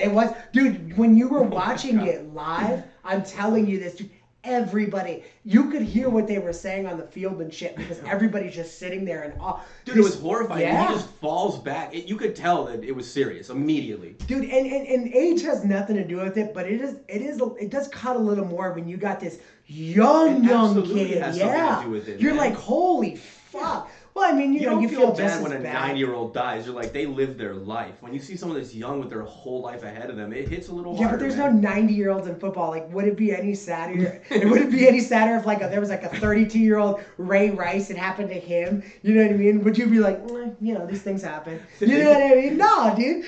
dude. When you were watching it live, I'm telling you this, dude. Everybody, you could hear what they were saying on the field and shit because everybody's just sitting there and all. Dude, it was horrifying. Yeah. He just falls back. You could tell that it was serious immediately. Dude, and age has nothing to do with it, but it does cut a little more when you got this young kid. Has something to do with it, You're like, holy fuck. Well, I mean, you know, you feel bad just when a 9-year-old dies. You're like, they lived their life. When you see someone that's young with their whole life ahead of them, it hits a little harder. Yeah, but there's no 90-year-olds in football. Like, would it be any sadder? Would it be any sadder if there was like a 32-year-old Ray Rice? It happened to him. You know what I mean? Would you be like, you know, these things happen? You know what I mean? No, dude.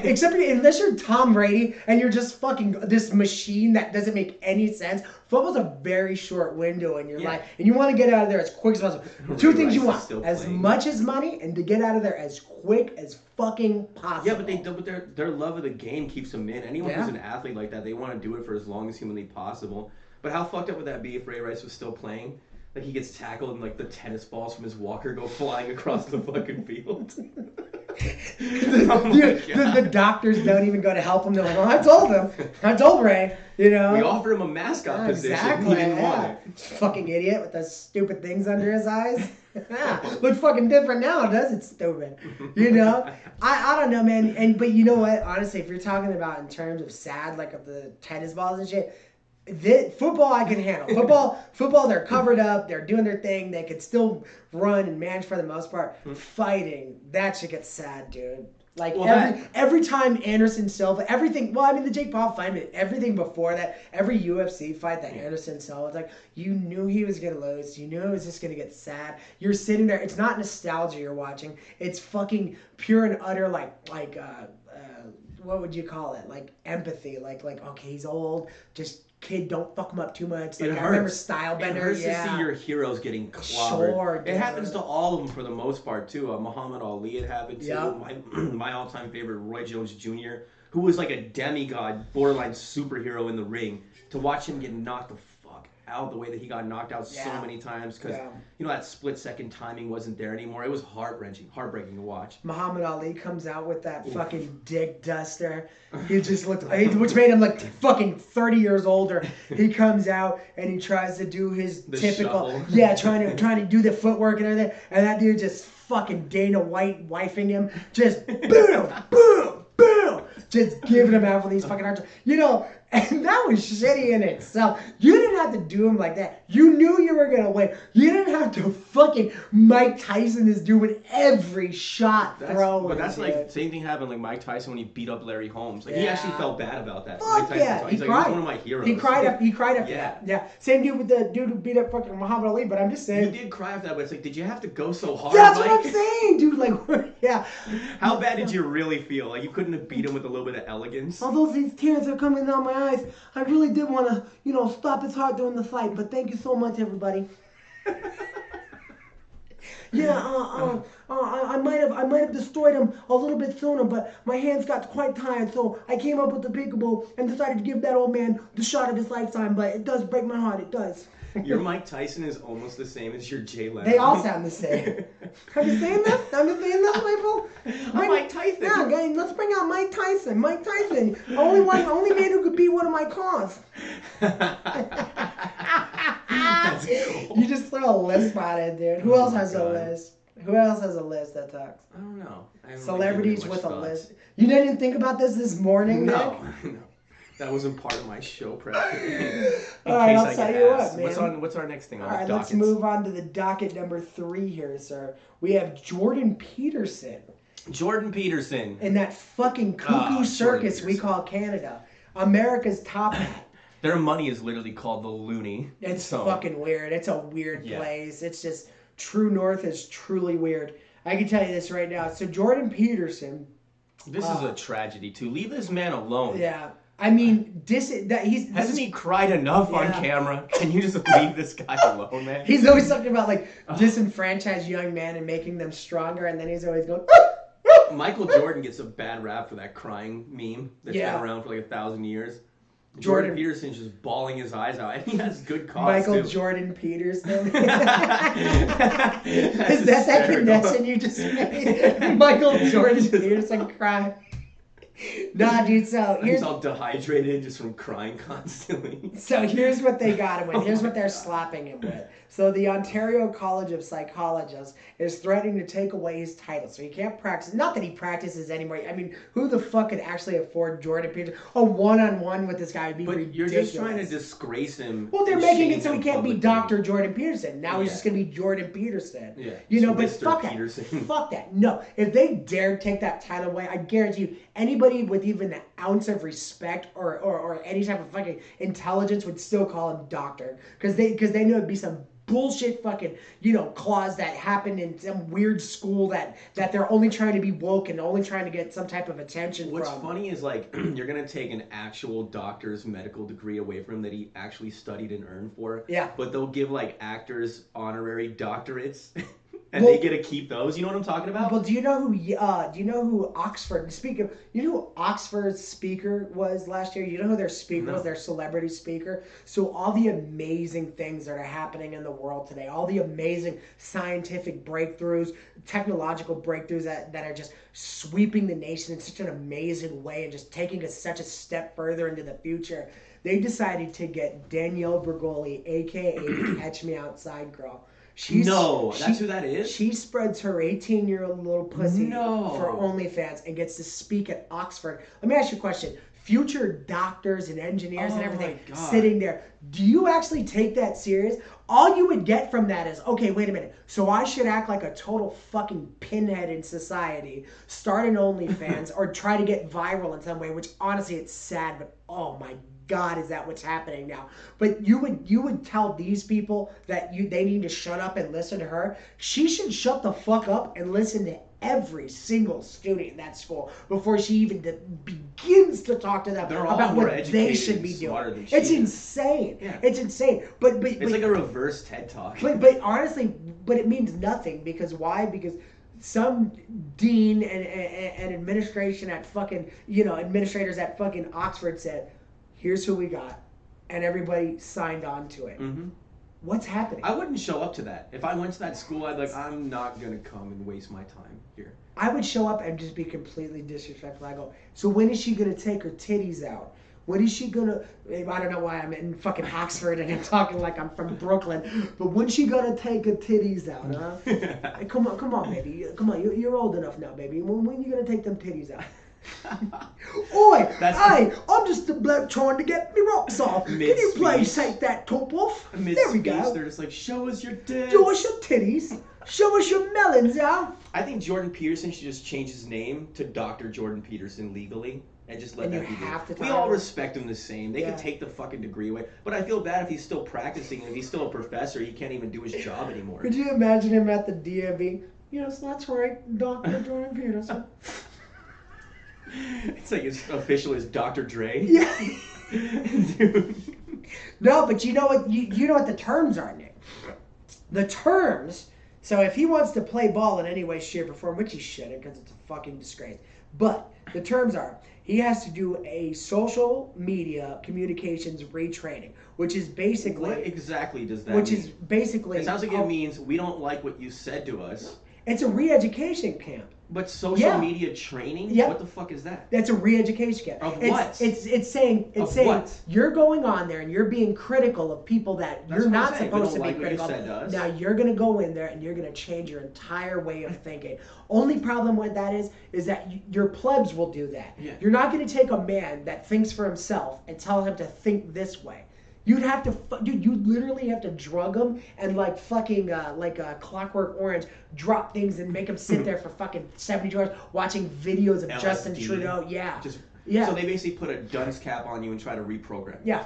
Except unless you're Tom Brady and you're just fucking this machine that doesn't make any sense. Football's a very short window in your life, and you want to get out of there as quick as possible. Two things you want: as much as money, and to get out of there as quick as fucking possible. Yeah, but their love of the game keeps them in. Anyone who's an athlete like that, they want to do it for as long as humanly possible. But how fucked up would that be if Ray Rice was still playing? Like he gets tackled and like the tennis balls from his walker go flying across the fucking field. The doctors don't even go to help him. They're like, I told Ray, you know. We offered him a mascot position. Exactly, he didn't want it. Fucking idiot with those stupid things under his eyes. Looks fucking different now, does it? Stupid. You know? I don't know, man. But you know what? Honestly, if you're talking about in terms of sad, like of the tennis balls and shit, football I can handle. Football, they're covered up, they're doing their thing, they can still run and manage for the most part. Fighting, that shit gets sad, dude. Like every time Anderson Silva, everything. Well, I mean the Jake Paul fight, but everything before that, every UFC fight that Anderson Silva was like, you knew he was gonna lose. You knew it was just gonna get sad. You're sitting there. It's not nostalgia you're watching. It's fucking pure and utter what would you call it? Like empathy. Like okay, he's old. Just kid, don't fuck him up too much. Like, I remember Stylebender. It hurts to see your heroes getting clobbered. Sure, it happens to all of them for the most part too. Muhammad Ali had happened too. Yep. My all-time favorite, Roy Jones Jr., who was like a demigod, borderline superhero in the ring. To watch him get knocked the fuck out the way that he got knocked out so many times because you know that split-second timing wasn't there anymore. It was heartbreaking to watch. Muhammad Ali comes out with that fucking dick duster. He just looked, which made him look fucking 30 years older. He comes out and he tries to do his typical, trying to do the footwork and everything, and that dude just fucking Dana White wifing him, just boom, boom, boom, just giving him out for these fucking arms. You know, and that was shitty in itself. You didn't have to do him like that. You knew you were gonna win. You didn't have to fucking Mike Tyson is doing every shot throwing. But that's like same thing happened like Mike Tyson when he beat up Larry Holmes. Like he actually felt bad about that. Fuck Mike Tyson, he's like, he's one of my heroes. He cried up. Yeah. Same dude with the dude who beat up fucking Muhammad Ali. But I'm just saying. You did cry after that, but it's like, did you have to go so hard? That's Mike? what I'm saying, dude. Like, yeah. How bad did you really feel? Like you couldn't have beat him with a little bit of elegance? Although these tears are coming down my eyes, I really did want to, stop his heart during the fight. But thank you so much, everybody. I might have destroyed him a little bit sooner, but my hands got quite tired, so I came up with the peekaboo and decided to give that old man the shot of his lifetime. But it does break my heart. It does. Your Mike Tyson is almost the same as your Jay Leno. They all sound the same. Have you seen this? Have you seen this, people? Mike Tyson. Yeah, guys, let's bring out Mike Tyson. Mike Tyson, only man who could beat one of my cars. That's cool. You just throw a lisp on it, dude. Who else has a list? Who else has a list that talks? I don't know. Celebrities with a list. You didn't think about this morning, No. Nick? No. That wasn't part of my show prep. All right, I'll tell you what, man. What's our next thing on the docket? All right, let's move on to the docket number 3 here, sir. We have Jordan Peterson. Jordan Peterson. In that fucking cuckoo circus we call Canada. America's top hat. Their money is literally called the Looney. It's fucking weird. It's a weird place. It's just, True North is truly weird. I can tell you this right now. So Jordan Peterson. This is a tragedy, too. Leave this man alone. Yeah. I mean, Hasn't he cried enough on camera? Can you just leave this guy alone, man? He's always talking about like disenfranchised young men and making them stronger, and then he's always going. Michael Jordan gets a bad rap for that crying meme that's been around for like 1,000 years. Jordan Peterson's just bawling his eyes out, and he has good cause Michael too. Jordan Peterson. Is that connection you just made? Michael Jordan Peterson crying. Nah, dude, so he's all dehydrated just from crying constantly. So here's what they got him with. Here's what they're slapping him with. So the Ontario College of Psychologists is threatening to take away his title. So he can't practice. Not that he practices anymore. I mean, who the fuck could actually afford Jordan Peterson? A one-on-one with this guy would be ridiculous. You're just trying to disgrace him. Well, they're making it so he can't be Dr. Jordan Peterson. Now he's just going to be Jordan Peterson. Yeah. You know, but Mr. fuck Peterson. that. Fuck that. No. If they dare take that title away, I guarantee you, anybody with even an ounce of respect or any type of fucking intelligence would still call him doctor. Because they know it'd be some bullshit fucking, clause that happened in some weird school that they're only trying to be woke and only trying to get some type of attention What's funny is, like, you're going to take an actual doctor's medical degree away from him that he actually studied and earned for. Yeah. But they'll give, like, actors honorary doctorates. And they get to keep those. You know what I'm talking about? Well, do you know who Oxford? You know who Oxford's speaker was last year? You know who their speaker was? Their celebrity speaker. So all the amazing things that are happening in the world today, all the amazing scientific breakthroughs, technological breakthroughs that are just sweeping the nation in such an amazing way and just taking us such a step further into the future. They decided to get Danielle Bregoli, aka Catch Me Outside Girl. That's who that is? She spreads her 18-year-old little pussy for OnlyFans and gets to speak at Oxford. Let me ask you a question. Future doctors and engineers and everything sitting there, do you actually take that serious? All you would get from that is, okay, wait a minute. So I should act like a total fucking pinhead in society, start an OnlyFans, or try to get viral in some way, which honestly, it's sad, but oh my God, is that what's happening now? But you would tell these people that they need to shut up and listen to her. She should shut the fuck up and listen to every single student in that school before she even begins to talk to them about what they should be doing. It's insane. Yeah. It's insane. But it's like a reverse TED Talk. But honestly, it means nothing because why? Because some dean and administration at fucking administrators at fucking Oxford said, here's who we got, and everybody signed on to it. Mm-hmm. What's happening? I wouldn't show up to that. If I went to that school, I'd be like, I'm not going to come and waste my time here. I would show up and just be completely disrespectful. I go, so when is she going to take her titties out? When is she going to, I don't know why I'm in fucking Oxford and I'm talking like I'm from Brooklyn, but when's she going to take her titties out, huh? Hey, come on, baby. Come on, you're old enough now, baby. When are you going to take them titties out? Oi, I'm just a bloke trying to get me rocks off. Can you please take that top off? There we go. They're just like, show us your tits. Show us your titties. Show us your melons, out. I think Jordan Peterson should just change his name to Dr. Jordan Peterson legally. And just let that be. We all respect him the same. They can take the fucking degree away. But I feel bad if he's still practicing and if he's still a professor, he can't even do his job anymore. Could you imagine him at the DMV? Yes, that's right, Dr. Jordan Peterson. It's like his official is Dr. Dre. Yeah. Dude. No, but you know what? You know what the terms are, Nick. The terms. So if he wants to play ball in any way, shape, or form, which he shouldn't, because it's a fucking disgrace. But the terms are he has to do a social media communications retraining, which is basically. What exactly does that mean? Which is basically. It sounds like it means we don't like what you said to us. It's a re-education camp. But social media training? Yep. What the fuck is that? That's a re-education camp. Of what? It's saying what? You're going on there and you're being critical of people that you're not supposed to be critical of. Now you're going to go in there and you're going to change your entire way of thinking. Only problem with that is that your plebs will do that. Yeah. You're not going to take a man that thinks for himself and tell him to think this way. You'd have to, dude, you literally have to drug them and like fucking, like a Clockwork Orange, drop things and make them sit there for fucking 72 hours watching videos of LSD. Justin Trudeau. Yeah. So they basically put a dunce cap on you and try to reprogram you. Yeah.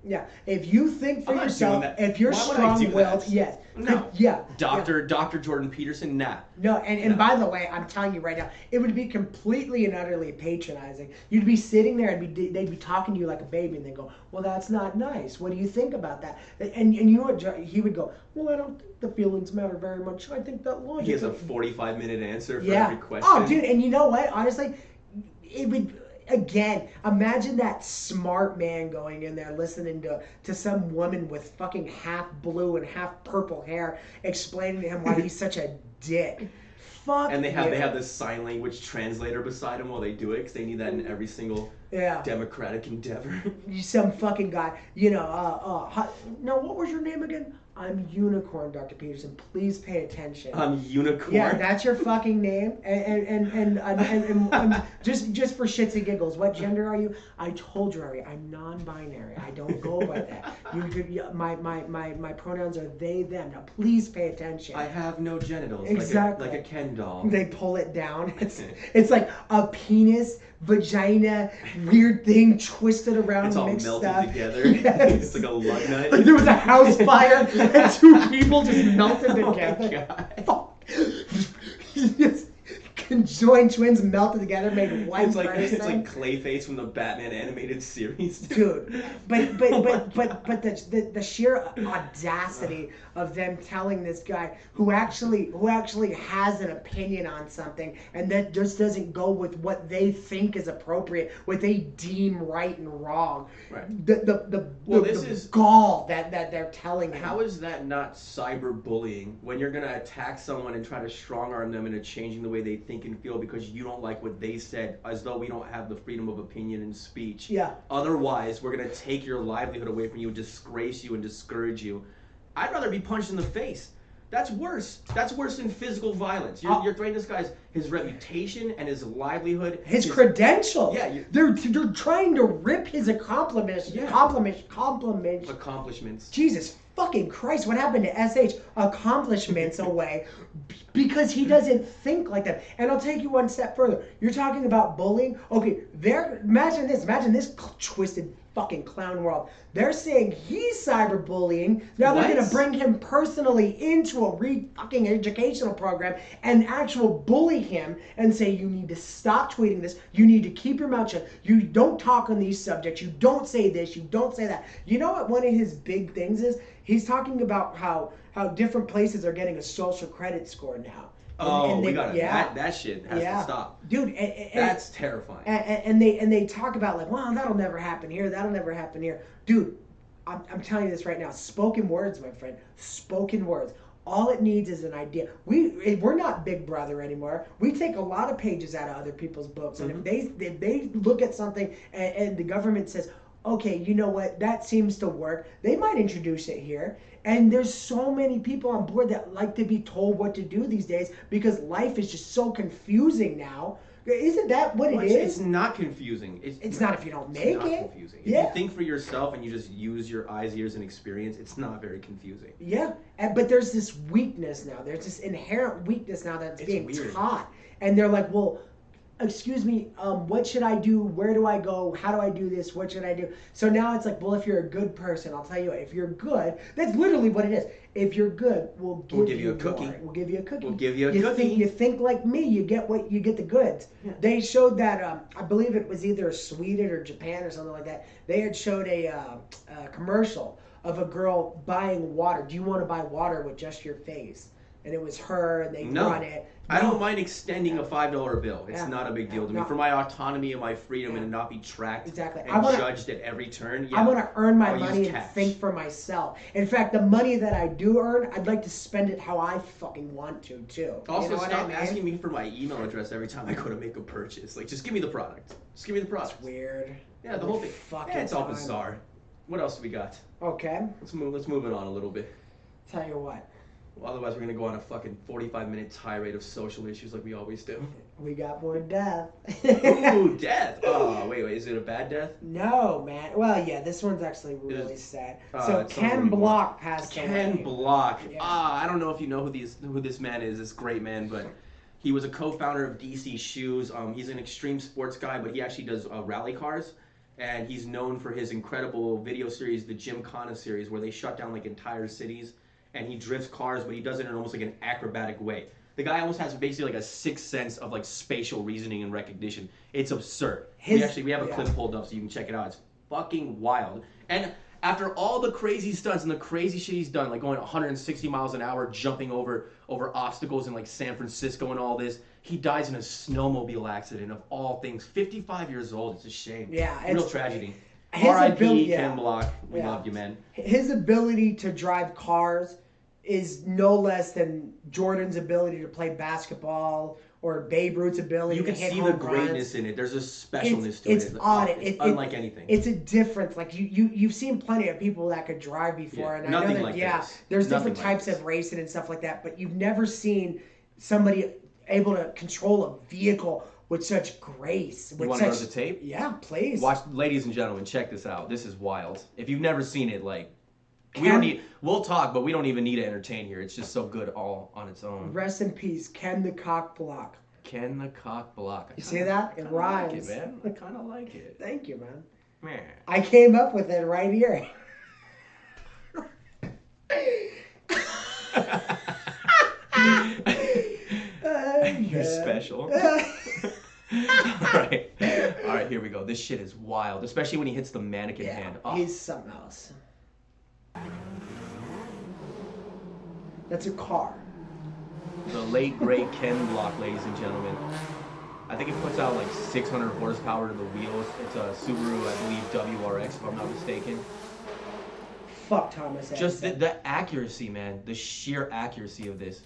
Yeah. If you think for I'm not yourself, doing that. if you're Why would I do strong-willed, that? yes. No. Yeah. Dr. Jordan Peterson, nah. No, and by the way, I'm telling you right now, it would be completely and utterly patronizing. You'd be sitting there and they'd be talking to you like a baby, and they go, "Well, that's not nice. What do you think about that?" And you know what? He would go, "Well, I don't think the feelings matter very much. I think that logic." He has a 45-minute answer for yeah. every question. Oh, dude, and you know what? Honestly, it would. Again, imagine that smart man going in there listening to some woman with fucking half blue and half purple hair explaining to him why he's such a dick. Fuck. And they have this sign language translator beside him while they do it because they need that in every single democratic endeavor. Some fucking guy, now what was your name again? I'm Unicorn, Dr. Peterson. Please pay attention. I'm Unicorn. Yeah, that's your fucking name. And just for shits and giggles, what gender are you? I told you already. I'm non-binary. I don't go by that. My pronouns are they, them. Now please pay attention. I have no genitals. Exactly. Like a Ken doll. They pull it down. It's like a penis, vagina, weird thing twisted around. It's all mixed melted up. together. Yes. It's like a lug nut. Like there was a house fire and two people just melted together. Oh Just conjoined twins melted together, made white it's like person. Clayface from the Batman animated series. Dude, but the sheer audacity of them telling this guy who actually has an opinion on something and that just doesn't go with what they think is appropriate, what they deem right and wrong. Right. The gall that they're telling him. How is that not cyberbullying when you're gonna attack someone and try to strong arm them into changing the way they think and feel because you don't like what they said, as though we don't have the freedom of opinion and speech? Yeah. Otherwise, we're gonna take your livelihood away from you, disgrace you, and discourage you. I'd rather be punched in the face. That's worse. That's worse than physical violence. You're threatening this guy's his reputation and his livelihood, his credentials. Yeah, they're trying to rip his accomplishments. Jesus fucking Christ! What happened to SH accomplishments away because he doesn't think like that? And I'll take you one step further. You're talking about bullying. Okay, imagine this twisted fucking clown world. They're saying he's cyberbullying. Now they're going to bring him personally into a fucking educational program and actual bully him and say, you need to stop tweeting this. You need to keep your mouth shut. You don't talk on these subjects. You don't say this. You don't say that. You know what one of his big things is? He's talking about how different places are getting a social credit score now. We got that shit has to stop, dude. That's terrifying. And they talk about like, well, that'll never happen here. That'll never happen here, dude. I'm telling you this right now. Spoken words, my friend. Spoken words. All it needs is an idea. We're not Big Brother anymore. We take a lot of pages out of other people's books, and if they look at something and the government says, okay, you know what, that seems to work, they might introduce it here. And there's so many people on board that like to be told what to do these days because life is just so confusing now. Isn't that what it is? It's not confusing. It's not if you don't make it. It's not confusing. If you think for yourself and you just use your eyes, ears, and experience, it's not very confusing. Yeah, but there's this weakness now. There's this inherent weakness now that's being taught. And they're like, well, excuse me, what should I do? Where do I go? How do I do this? What should I do? So now it's like, well, if you're a good person, I'll tell you what, if you're good, that's literally what it is. If you're good, we'll give you a cookie. We'll give you a cookie. We'll give you a cookie. You think like me, you get the goods. Yeah. They showed that, I believe it was either Sweden or Japan or something like that. They had showed a commercial of a girl buying water. Do you want to buy water with just your face? And it was her, and they brought it. I don't mind extending a $5 bill. It's not a big deal to me. For my autonomy and my freedom and not be tracked and judged at every turn. I want to earn my money and think for myself. In fact, the money that I do earn, I'd like to spend it how I fucking want to, too. Also, you know stop asking me for my email address every time I go to make a purchase. Like, just give me the product. Just give me the product. It's weird. Yeah, the whole thing. It's all bizarre. What else do we got? Okay. Let's move it on a little bit. Tell you what. Well, otherwise, we're going to go on a fucking 45-minute tirade of social issues like we always do. We got more death. Ooh, death. Oh, wait. Is it a bad death? No, man. Well, yeah, this one's actually really sad. So Ken Block passed away. Ken Block. Yeah. I don't know if you know who this man is, this great man, but he was a co-founder of DC Shoes. He's an extreme sports guy, but he actually does rally cars. and he's known for his incredible video series, the GINA series, where they shut down like entire cities, and he drifts cars, but he does it in almost like an acrobatic way. The guy almost has basically like a sixth sense of like spatial reasoning and recognition. It's absurd. We have a clip pulled up so you can check it out. It's fucking wild. And after all the crazy stunts and the crazy shit he's done, like going 160 miles an hour, jumping over obstacles in like San Francisco and all this, he dies in a snowmobile accident of all things. 55 years old. It's a shame. Yeah, real tragedy. R.I.P. Ken Block. We love you, man. His ability to drive cars is no less than Jordan's ability to play basketball or Babe Ruth's ability to hit home runs. You can see the greatness in it. There's a specialness to it. It's odd. It's unlike anything. It's a difference. Like you've seen plenty of people that could drive before, and I know that like there's different types of racing and stuff like that, but you've never seen somebody able to control a vehicle with such grace. You want to run the tape? Yeah, please. Watch, ladies and gentlemen, check this out. This is wild. If you've never seen it, like. We'll talk, but we don't even need to entertain here. It's just so good all on its own. Rest in peace, Ken the Cock Block. Ken the Cock Block. You see that? It rhymes. Like it, man. I kind of like it. Thank you, man. Man. I came up with it right here. You're special. All right, here we go. This shit is wild, especially when he hits the mannequin hand. Oh. He's something else. That's a car. The late great Ken Block, ladies and gentlemen. I think it puts out like 600 horsepower to the wheels. It's a Subaru, I believe, WRX, if I'm not mistaken. Fuck Thomas Edison. Just the accuracy, man. The sheer accuracy of this.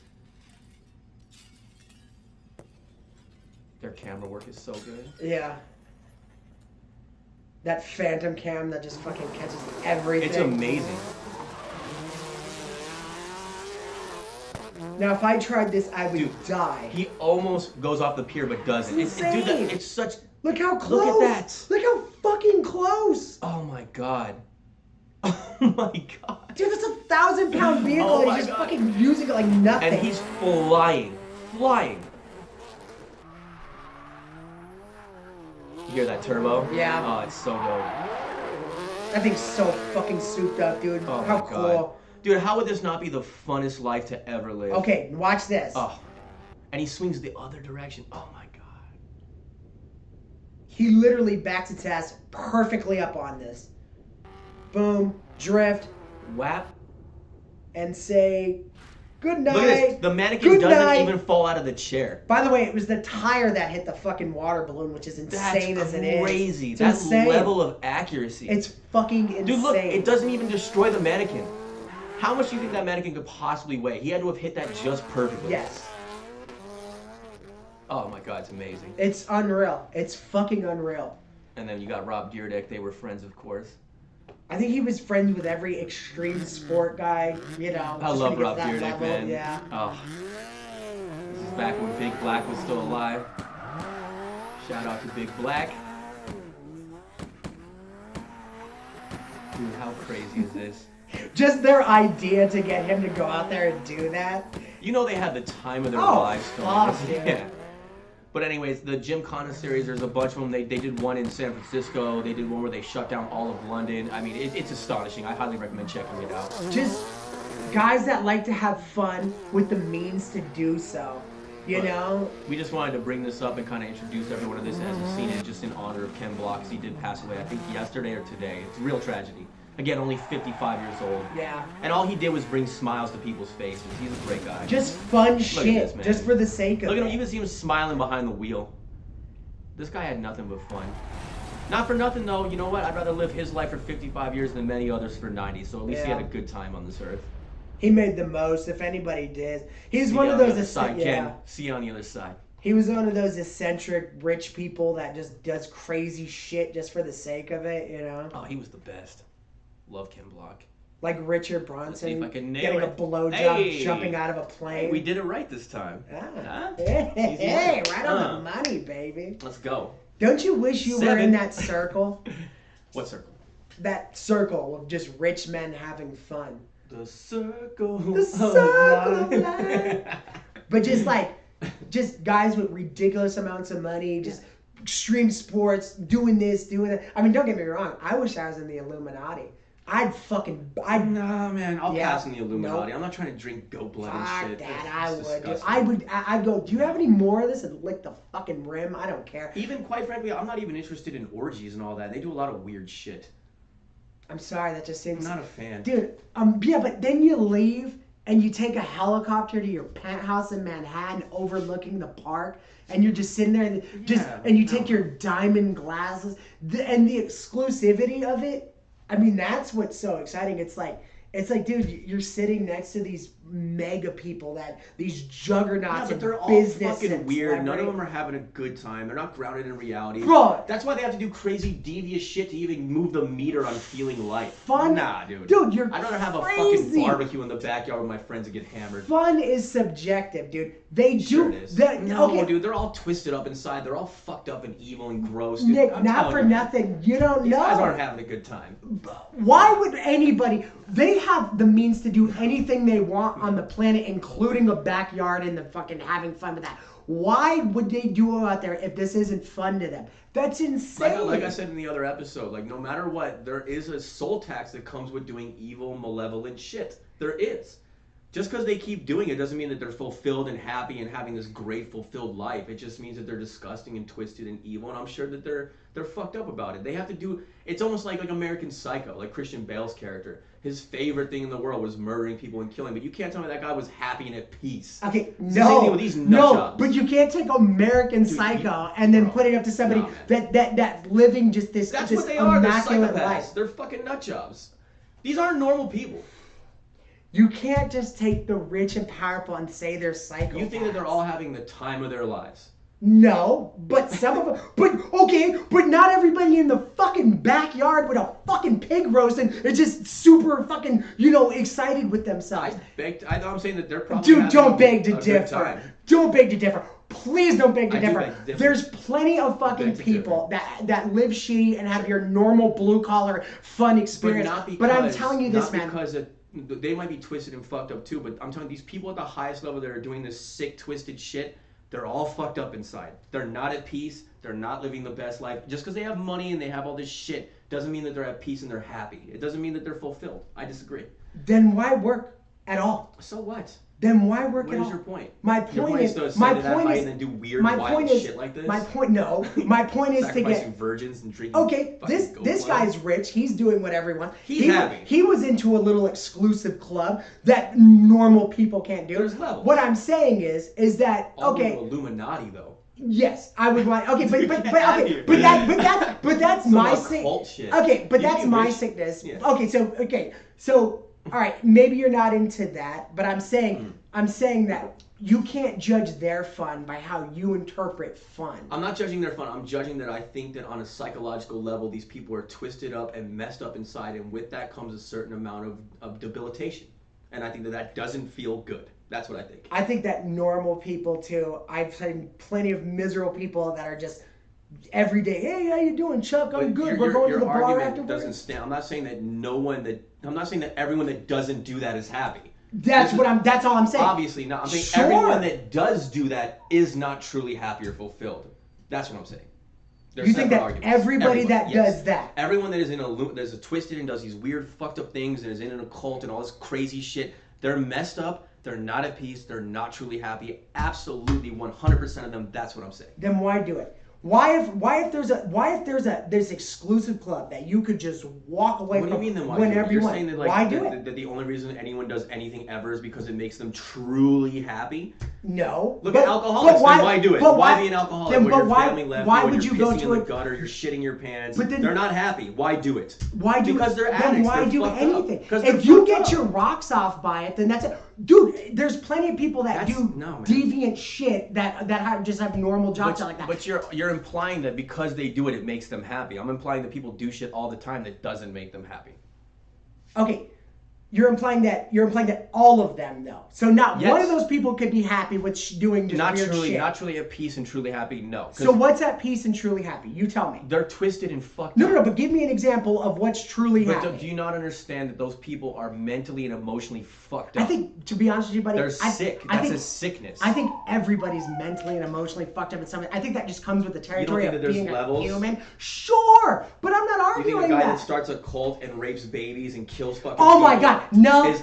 Their camera work is so good. Yeah. That phantom cam that just fucking catches everything. It's amazing. Now, if I tried this, I would die. He almost goes off the pier, but doesn't. It's insane. Dude, it's such... Look how close. Look at that. Look how fucking close. Oh, my God. Oh, my God. Dude, that's a 1,000-pound vehicle, and he's just fucking using it like nothing. And he's flying. Flying. You hear that turbo? Yeah. Oh, it's so dope. That thing's so fucking souped up, dude. Oh, how my cool. God. Dude, how would this not be the funnest life to ever live? Okay, watch this. Oh. And he swings the other direction. Oh, my God. He literally backs its ass perfectly up on this. Boom, drift. Whap. And say... Good night. Look at this. The mannequin doesn't even fall out of the chair. By the way, it was the tire that hit the fucking water balloon, which is insane as it is. That's crazy. That level of accuracy. It's fucking insane. Dude, look, it doesn't even destroy the mannequin. How much do you think that mannequin could possibly weigh? He had to have hit that just perfectly. Yes. Oh my God, it's amazing. It's unreal. It's fucking unreal. And then you got Rob Dyrdek. They were friends, of course. I think he was friends with every extreme sport guy, you know. I love Rob Dyrdek, man. Yeah. Oh. This is back when Big Black was still alive. Shout out to Big Black. Dude, how crazy is this? Just their idea to get him to go out there and do that. You know they had the time of their lives. Fuck, yeah. But anyways, the GINA series, there's a bunch of them. They did one in San Francisco. They did one where they shut down all of London. I mean, it's astonishing. I highly recommend checking it out. Just guys that like to have fun with the means to do so. You know? We just wanted to bring this up and kind of introduce everyone to this who hasn't seen it, just in honor of Ken Block. He did pass away, I think, yesterday or today. It's a real tragedy. Again, only 55 years old. Yeah. And all he did was bring smiles to people's faces. He's a great guy. Just fun shit. This, just for the sake of it. Look at him. You can see him smiling behind the wheel. This guy had nothing but fun. Not for nothing, though. You know what? I'd rather live his life for 55 years than many others for 90. So at least he had a good time on this earth. He made the most, if anybody did. He's one of those... Ken, see you on the other side. He was one of those eccentric rich people that just does crazy shit just for the sake of it, you know? Oh, he was the best. Love Ken Block. Like Richard Bronson getting a blowjob, jumping out of a plane. Hey, we did it right this time. Huh? Hey, right on the money, baby. Let's go. Don't you wish you were in that circle? What circle? That circle of just rich men having fun. The circle. The circle of life. But just guys with ridiculous amounts of money, just extreme sports, doing this, doing that. I mean, don't get me wrong. I wish I was in the Illuminati. Nah, man, I'll pass in the Illuminati. Nope. I'm not trying to drink goat blood and shit. That I would. Dude. I'd go, do you have any more of this, and lick the fucking rim? I don't care. Even, quite frankly, I'm not even interested in orgies and all that. They do a lot of weird shit. I'm sorry, that just seems... I'm not a fan. Dude, yeah, but then you leave, and you take a helicopter to your penthouse in Manhattan overlooking the park, and you're just sitting there, and you take your diamond glasses, and the exclusivity of it, I mean, that's what's so exciting. It's like, dude, you're sitting next to these mega people, these juggernauts in business. They're all fucking weird. None of them are having a good time. They're not grounded in reality. Bro, that's why they have to do crazy, devious shit to even move the meter on feeling life. Fun? Nah, dude. Dude, you're I'd rather have crazy. A fucking barbecue in the backyard with my friends and get hammered. Fun is subjective, dude. They do. Sure it is. No, dude, they're all twisted up inside. They're all fucked up and evil and gross. Dude. Nick, not for nothing. You don't know. These guys aren't having a good time. Why would anybody... They have the means to do anything they want on the planet, including a backyard and the fucking having fun with that. Why would they do it out there if this isn't fun to them? That's insane. Like I said in the other episode, like no matter what, there is a soul tax that comes with doing evil, malevolent shit. There is. Just because they keep doing it doesn't mean that they're fulfilled and happy and having this great fulfilled life. It just means that they're disgusting and twisted and evil, and I'm sure that they're fucked up about it. They have to do... It's almost like American Psycho, like Christian Bale's character. His favorite thing in the world was murdering people and killing, but you can't tell me that guy was happy and at peace. Okay, no, but you can't take American Psycho and then put it up to somebody that living just this That's this what they are. They're immaculate psychopaths. life. They're fucking nut jobs. These aren't normal people. You can't just take the rich and powerful and say they're psychopaths. You think that they're all having the time of their lives? No, but some of them. But not everybody in the fucking backyard with a fucking pig roast and is just super fucking, excited with themselves. I'm saying that they're probably. Dude, don't beg to differ. Don't beg to differ. Please don't beg to differ. There's plenty of fucking people that live shitty and have your normal blue collar fun experience. But I'm telling you this, man. Because they might be twisted and fucked up too, but I'm telling you, these people at the highest level that are doing this sick, twisted shit, they're all fucked up inside. They're not at peace. They're not living the best life. Just because they have money and they have all this shit doesn't mean that they're at peace and they're happy. It doesn't mean that they're fulfilled. I disagree. Then why work at all? So what? Then why work at all? What is your point? My point is to and then do weird, wild shit like this? My point is to get virgins and drinking. Okay, this guy's rich. He's doing whatever he wants. He's happy. He was into a little exclusive club that normal people can't do. There's levels. What I'm saying is that okay? Illuminati though. Yes, I would want. Okay, but that's my sickness. Okay, but that's my sickness. Yeah. Okay, so. All right, maybe you're not into that, but I'm saying that you can't judge their fun by how you interpret fun. I'm not judging their fun. I'm judging that I think that on a psychological level, these people are twisted up and messed up inside, and with that comes a certain amount of debilitation. And I think that doesn't feel good. That's what I think. I think that normal people too. I've seen plenty of miserable people that are just every day. Hey, how you doing, Chuck? I'm good. We're going to the bar after. Doesn't stand. I'm not saying that I'm not saying that everyone that doesn't do that is happy. That's all I'm saying. Obviously not. I'm saying everyone that does do that is not truly happy or fulfilled. That's what I'm saying. You think that everybody that does that? Everyone that is there's a twisted and does these weird fucked up things and is in an occult and all this crazy shit, they're messed up. They're not at peace. They're not truly happy. Absolutely, 100% of them. That's what I'm saying. Then why do it? Why if there's this exclusive club that you could just walk away from whenever you want? Saying that, why do it? That the only reason anyone does anything ever is because it makes them truly happy? No. Look at alcoholics. Then why do it? Why be an alcoholic when your family left you, when you're pissing in the gutter, you're shitting your pants? But then, they're not happy. Why do it? Why do because it? They're addicts. Then why they're do anything? If you get your rocks off by it, then that's it. Dude, there's plenty of people that do deviant shit that just have normal jobs like that. But you're implying that because they do it, it makes them happy. I'm implying that people do shit all the time that doesn't make them happy. Okay, You're implying that all of them though. So not Yes. one of those people could be happy with doing just weird shit. Not truly at peace and truly happy. No. So what's at peace and truly happy? You tell me. They're twisted and fucked up. No, but give me an example of what's truly happy. But do you not understand that those people are mentally and emotionally fucked up? I think, to be honest with you, buddy, they're sick. That's a sickness. I think everybody's mentally and emotionally fucked up at something. I think that just comes with the territory of being a human. Sure, but I'm not arguing that. You think a guy that starts a cult and rapes babies and kills fucking oh my God, no. is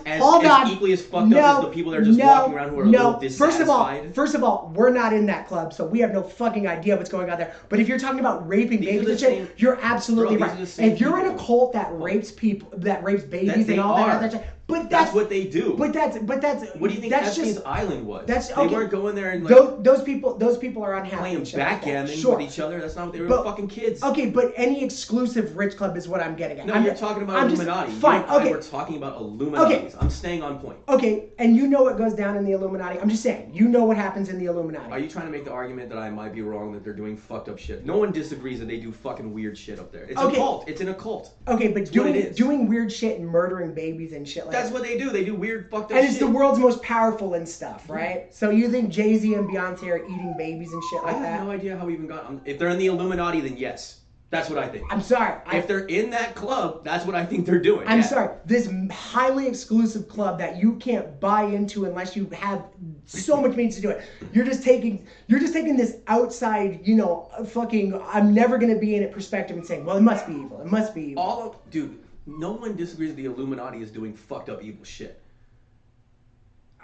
equally as fucked up as the people that are just walking around who are a little dissatisfied? First of all, we're not in that club, so we have no fucking idea what's going on there. But if you're talking about raping babies and shit, you're absolutely right. If you're in a cult that rapes people, that rapes babies and all that other shit, but that's what they do. But that's. What do you think Epstein's Island was? They weren't going there and like those people are unhappy. Playing backgammon with each other. That's not what they were. Fucking kids. Okay, but any exclusive rich club is what I'm getting at. No, you're talking about Illuminati. Fine. Okay. We're talking about Illuminati. Okay. I'm staying on point. Okay, and you know what goes down in the Illuminati. I'm just saying, you know what happens in the Illuminati. Are you trying to make the argument that I might be wrong, that they're doing fucked up shit? No one disagrees that they do fucking weird shit up there. It's a cult. It's in a cult. Okay, but doing weird shit and murdering babies and shit like that. That's what they do. They do weird fucked up shit. And it's the world's most powerful and stuff, right? So you think Jay-Z and Beyonce are eating babies and shit like that? I have no idea how we even got. If they're in the Illuminati, then yes. That's what I think. I'm sorry. If they're in that club, that's what I think they're doing. I'm sorry. This highly exclusive club that you can't buy into unless you have so much means to do it. You're just taking this outside, fucking I'm never gonna be in it perspective and saying, well, it must be evil. It must be evil. Dude, no one disagrees the Illuminati is doing fucked up evil shit.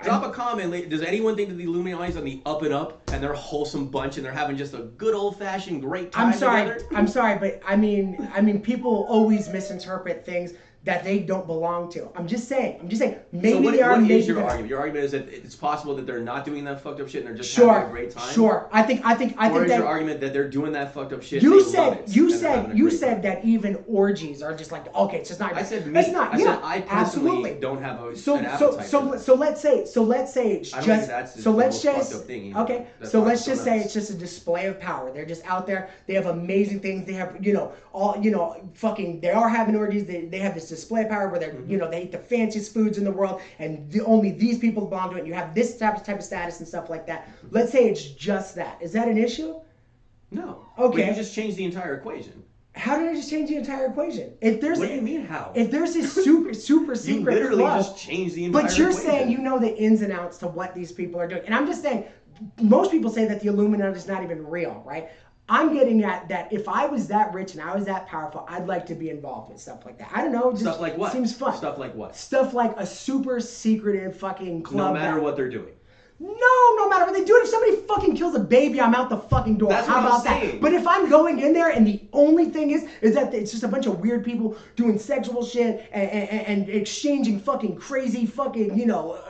Drop a comment. Does anyone think that the Illuminati is on the up and up and they're a wholesome bunch and they're having just a good old-fashioned great time together? I'm sorry, but I mean, people always misinterpret things that they don't belong to. I'm just saying. Maybe they are. What is your argument? Your argument is that it's possible that they're not doing that fucked up shit and they're just having a great time. Sure. I think. Or is your argument that they're doing that fucked up shit? You said that even orgies are just like, okay, it's just not. I said me. I personally don't have an appetite. So let's say it's just. So let's just. Okay. So let's just say it's just a display of power. They're just out there. They have amazing things. They have fucking. They are having orgies. They have this display of power where they're they eat the fanciest foods in the world and only these people belong to it and you have this type of status and stuff like that. Let's say it's just that. Is that an issue? No. Okay. But you just changed the entire equation. How did I just change the entire equation? What do you mean how? If there's this super secret you literally club, just changed the entire but you're equation. saying you know the ins and outs to what these people are doing. And I'm just saying, most people say that the Illuminati is not even real, right? I'm getting at that if I was that rich and I was that powerful, I'd like to be involved with stuff like that. I don't know. Stuff like what? Seems fun. Stuff like what? Stuff like a super secretive fucking club. No matter what they're doing. No matter what they do. If somebody fucking kills a baby, I'm out the fucking door. That's How what about I'm saying. that? But if I'm going in there and the only thing is that it's just a bunch of weird people doing sexual shit and exchanging fucking crazy fucking,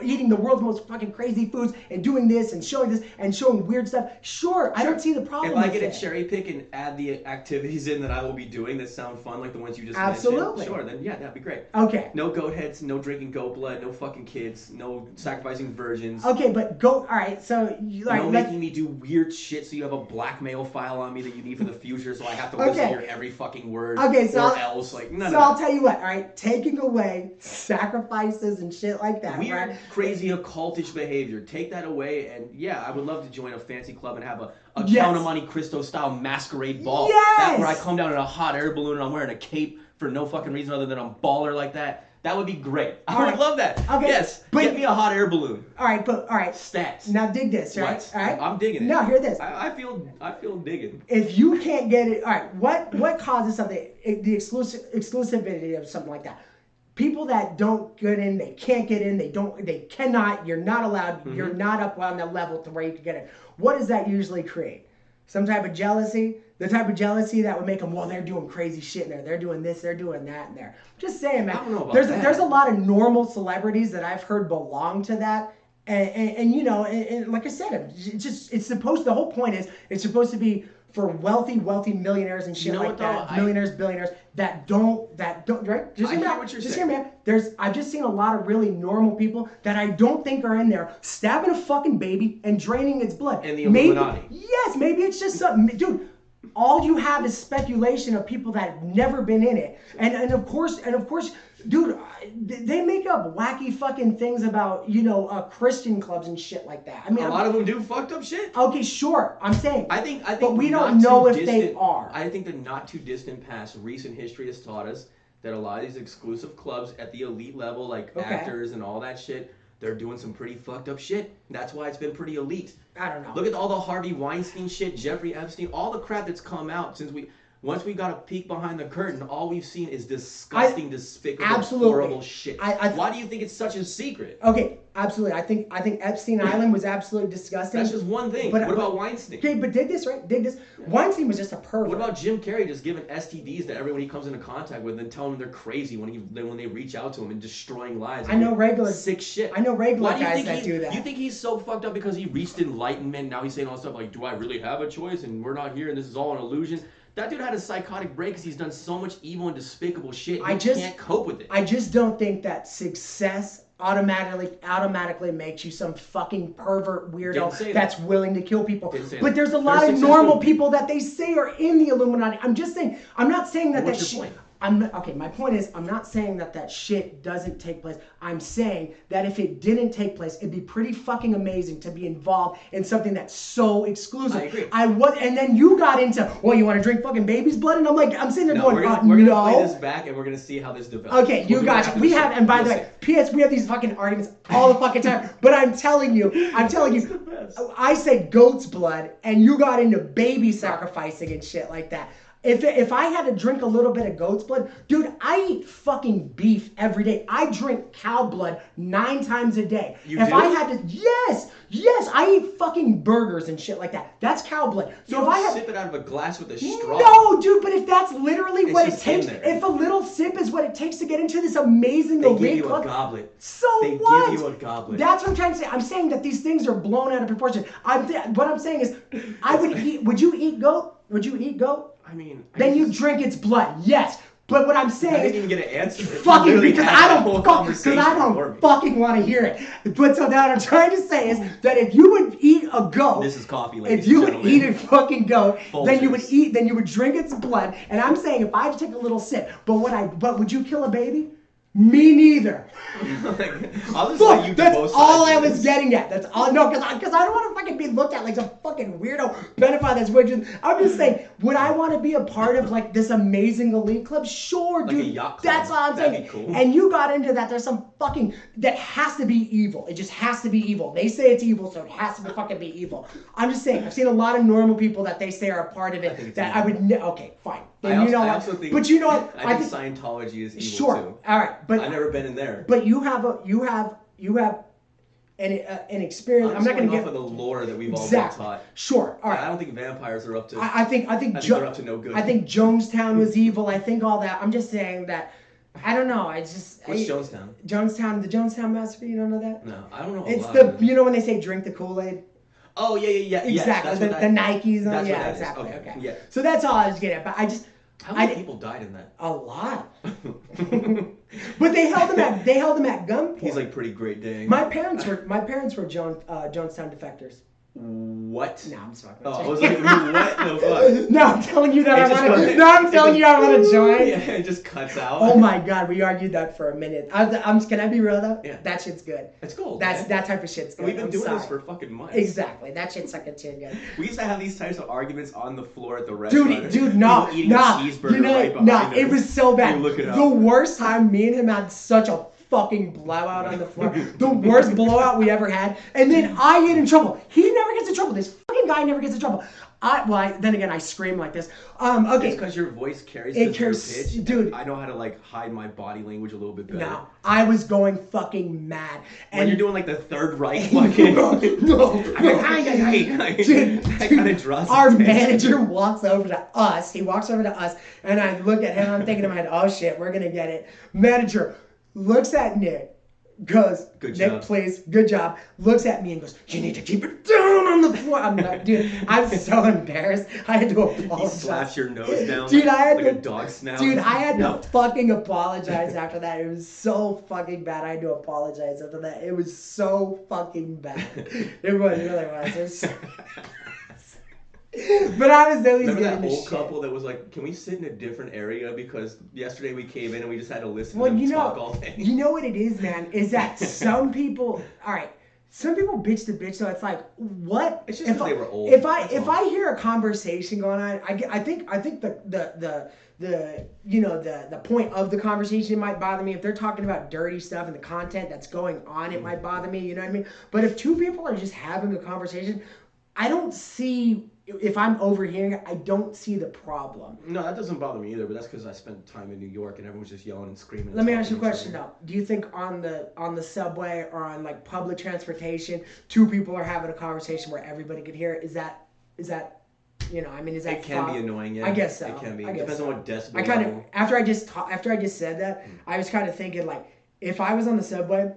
eating the world's most fucking crazy foods and doing this and showing weird stuff. Sure. I don't see the problem. If I get a cherry pick and add the activities in that I will be doing that sound fun, like the ones you just Absolutely. mentioned, sure, then yeah, that'd be great. Okay. No goat heads, no drinking goat blood, no fucking kids, no sacrificing virgins. Okay, but all right, so making me do weird shit so you have a blackmail file on me that you need for the future so I have to listen to your every fucking word. Okay, so I'll tell you what, all right, taking away sacrifices and shit like that. Weird, right? crazy occultish behavior. Take that away and yeah, I would love to join a fancy club and have a Count of Monte Cristo style masquerade ball. Yes! That where I come down in a hot air balloon and I'm wearing a cape for no fucking reason other than I'm baller like that. That would be great. I would love that. Okay. Yes. Get me a hot air balloon. All right. Stats. Now dig this, right? What? All right. I'm digging it. Now hear this. I feel digging. If you can't get it, all right. What causes something? The exclusivity of something like that. People that don't get in, they can't get in. They cannot. You're not allowed. Mm-hmm. You're not up on the level to where you can get in. What does that usually create? Some type of jealousy. The type of jealousy that would make them, well, they're doing crazy shit in there. They're doing this, they're doing that in there. Just saying, man. I don't know about there's a lot of normal celebrities that I've heard belong to that. And like I said, the whole point is it's supposed to be for wealthy millionaires and shit like that. Millionaires, billionaires that don't, right? Just hear me out. I've just seen a lot of really normal people that I don't think are in there stabbing a fucking baby and draining its blood. And the Illuminati. Maybe it's just something, dude. All you have is speculation of people that have never been in it, and of course, Dude, they make up wacky fucking things about, Christian clubs and shit like that. I mean, a lot of them do fucked up shit. Okay, sure. I'm saying. I think but we don't know if they are. I think the not too distant past, recent history has taught us that a lot of these exclusive clubs at the elite level, like actors and all that shit, they're doing some pretty fucked up shit. That's why it's been pretty elite. I don't know. Look at all the Harvey Weinstein shit, Jeffrey Epstein, all the crap that's come out since once we got a peek behind the curtain, all we've seen is disgusting, despicable, horrible shit. Why do you think it's such a secret? Okay, absolutely. I think Epstein Island was absolutely disgusting. That's just one thing. What about Weinstein? Okay, but dig this. Weinstein was just a pervert. What about Jim Carrey just giving STDs to everyone he comes into contact with and telling them they're crazy when they reach out to him and destroying lives? I know regular sick shit. I know regular guys that do that. You think he's so fucked up because he reached enlightenment? Now he's saying all this stuff like, "Do I really have a choice? And we're not here, and this is all an illusion." That dude had a psychotic break because he's done so much evil and despicable shit. He can't cope with it. I just don't think that success automatically makes you some fucking pervert weirdo that's willing to kill people. But there's a lot of normal people that they say are in the Illuminati. I'm just saying. I'm not saying that. What's your point? My point is, I'm not saying that shit doesn't take place. I'm saying that if it didn't take place, it'd be pretty fucking amazing to be involved in something that's so exclusive. I agree. And then you got into, well, you want to drink fucking baby's blood? And I'm sitting there going, we're gonna play this back and we're gonna see how this develops. Okay, you got you. We have, and by the way, P.S. we have these fucking arguments all the fucking time. But I'm telling you, I say goat's blood, and you got into baby sacrificing and shit like that. If I had to drink a little bit of goat's blood, dude, I eat fucking beef every day. I drink cow blood 9 times a day. I had to, yes, I eat fucking burgers and shit like that. That's cow blood. So if I sip it out of a glass with a straw. No, dude, but if that's literally what it takes, if a little sip is what it takes to get into this amazing elite club, a goblet. So what? They give you a goblet. That's what I'm trying to say. I'm saying that these things are blown out of proportion. What I'm saying is, would you eat goat? Would you eat goat? I mean, then you drink its blood, yes. But what I'm saying I didn't even get an answer. Fucking because I don't fucking want to hear it. But so now what I'm trying to say is that if you would eat a goat, this is coffee, ladies if you would eat a fucking goat, Folgers. then you would drink its blood. And I'm saying if I had to take a little sip, but would you kill a baby? Me neither. That's all I was getting at. That's all. No, because I don't want to fucking be looked at like some fucking weirdo pedophile that's witching. I'm just saying, would I want to be a part of like this amazing elite club? Sure, dude. Like a yacht club. That's all I'm saying. That'd be cool. And you got into that. There's some fucking that has to be evil. It just has to be evil. They say it's evil, so it has to fucking be evil. I'm just saying. I've seen a lot of normal people that they say are a part of it. I would. Okay, fine. I also think Scientology is evil too. All right, but I've never been in there. But you have an experience. I'm not going to get off of the lore that we've all been taught. Sure. All right. I don't think vampires are up to. I think they're up to no good. I think Jonestown was evil. I think all that. I'm just saying that. I don't know. What's Jonestown? Jonestown, the Jonestown massacre. You don't know that? No, I don't know. It's you know when they say drink the Kool-Aid. Oh yeah. Exactly. The Nikes. Yeah, exactly. Okay. Yeah. So that's all I was getting at. But I just. How many people died in that? A lot. But they held him at gunpoint. He's like pretty great day. My parents were Jonestown defectors. What? No, I'm just fucking. Oh, I was like, what the fuck? No, I'm telling you that I want to join. Yeah, it just cuts out. Oh my god, we argued that for a minute. Can I be real though? Yeah. That shit's good. It's cool. That type of shit's good. We've been doing this for fucking months. Exactly. That shit's fucking good. We used to have these types of arguments on the floor at the restaurant. Dude, no. Eating a cheeseburger right behind us. It was so bad. You look it up. The worst time me and him had such a fucking blowout on the floor. The worst blowout we ever had. And then I get in trouble. He never gets in trouble. This fucking guy never gets in trouble. Then again, I scream like this. Okay. It's because your voice carries the pitch. Dude. I know how to like hide my body language a little bit better. No, I was going fucking mad. And when you're doing like the Third Reich fucking. No. Dude, our manager walks over to us. He walks over to us, and I look at him. I'm thinking in my head, oh shit, we're gonna get it. Manager looks at Nick. Goes, good Nick, job. please, good job. Looks at me and goes, you need to keep it down on the floor. I'm like, dude, I'm so embarrassed. I had to apologize. He slaps your nose down dude, like a dog snout. Dude, I had to fucking apologize after that. It was so fucking bad. I had to apologize after that. It was so fucking bad. It really was. But I was always Remember that getting old shit. couple that was like, "Can we sit in a different area because yesterday we came in and we just had to listen to Well, them talk all day." you know what it is, man, is that some people, all right, some people bitch to bitch, so it's like, what? It's just because they were old. If I hear a conversation going on, I think the point of the conversation might bother me. If they're talking about dirty stuff and the content that's going on, it might bother me. You know what I mean? But if two people are just having a conversation, I don't see. If I'm overhearing it, I don't see the problem. No, that doesn't bother me either. But that's because I spent time in New York and everyone's just yelling and screaming. Let me ask you a question now. Do you think on the subway or on like public transportation, two people are having a conversation where everybody could hear it? Is that is that It can be annoying. Yeah, I guess so. It can be. It Depends on what decibel. I kind of after I just said that, I was kind of thinking like, if I was on the subway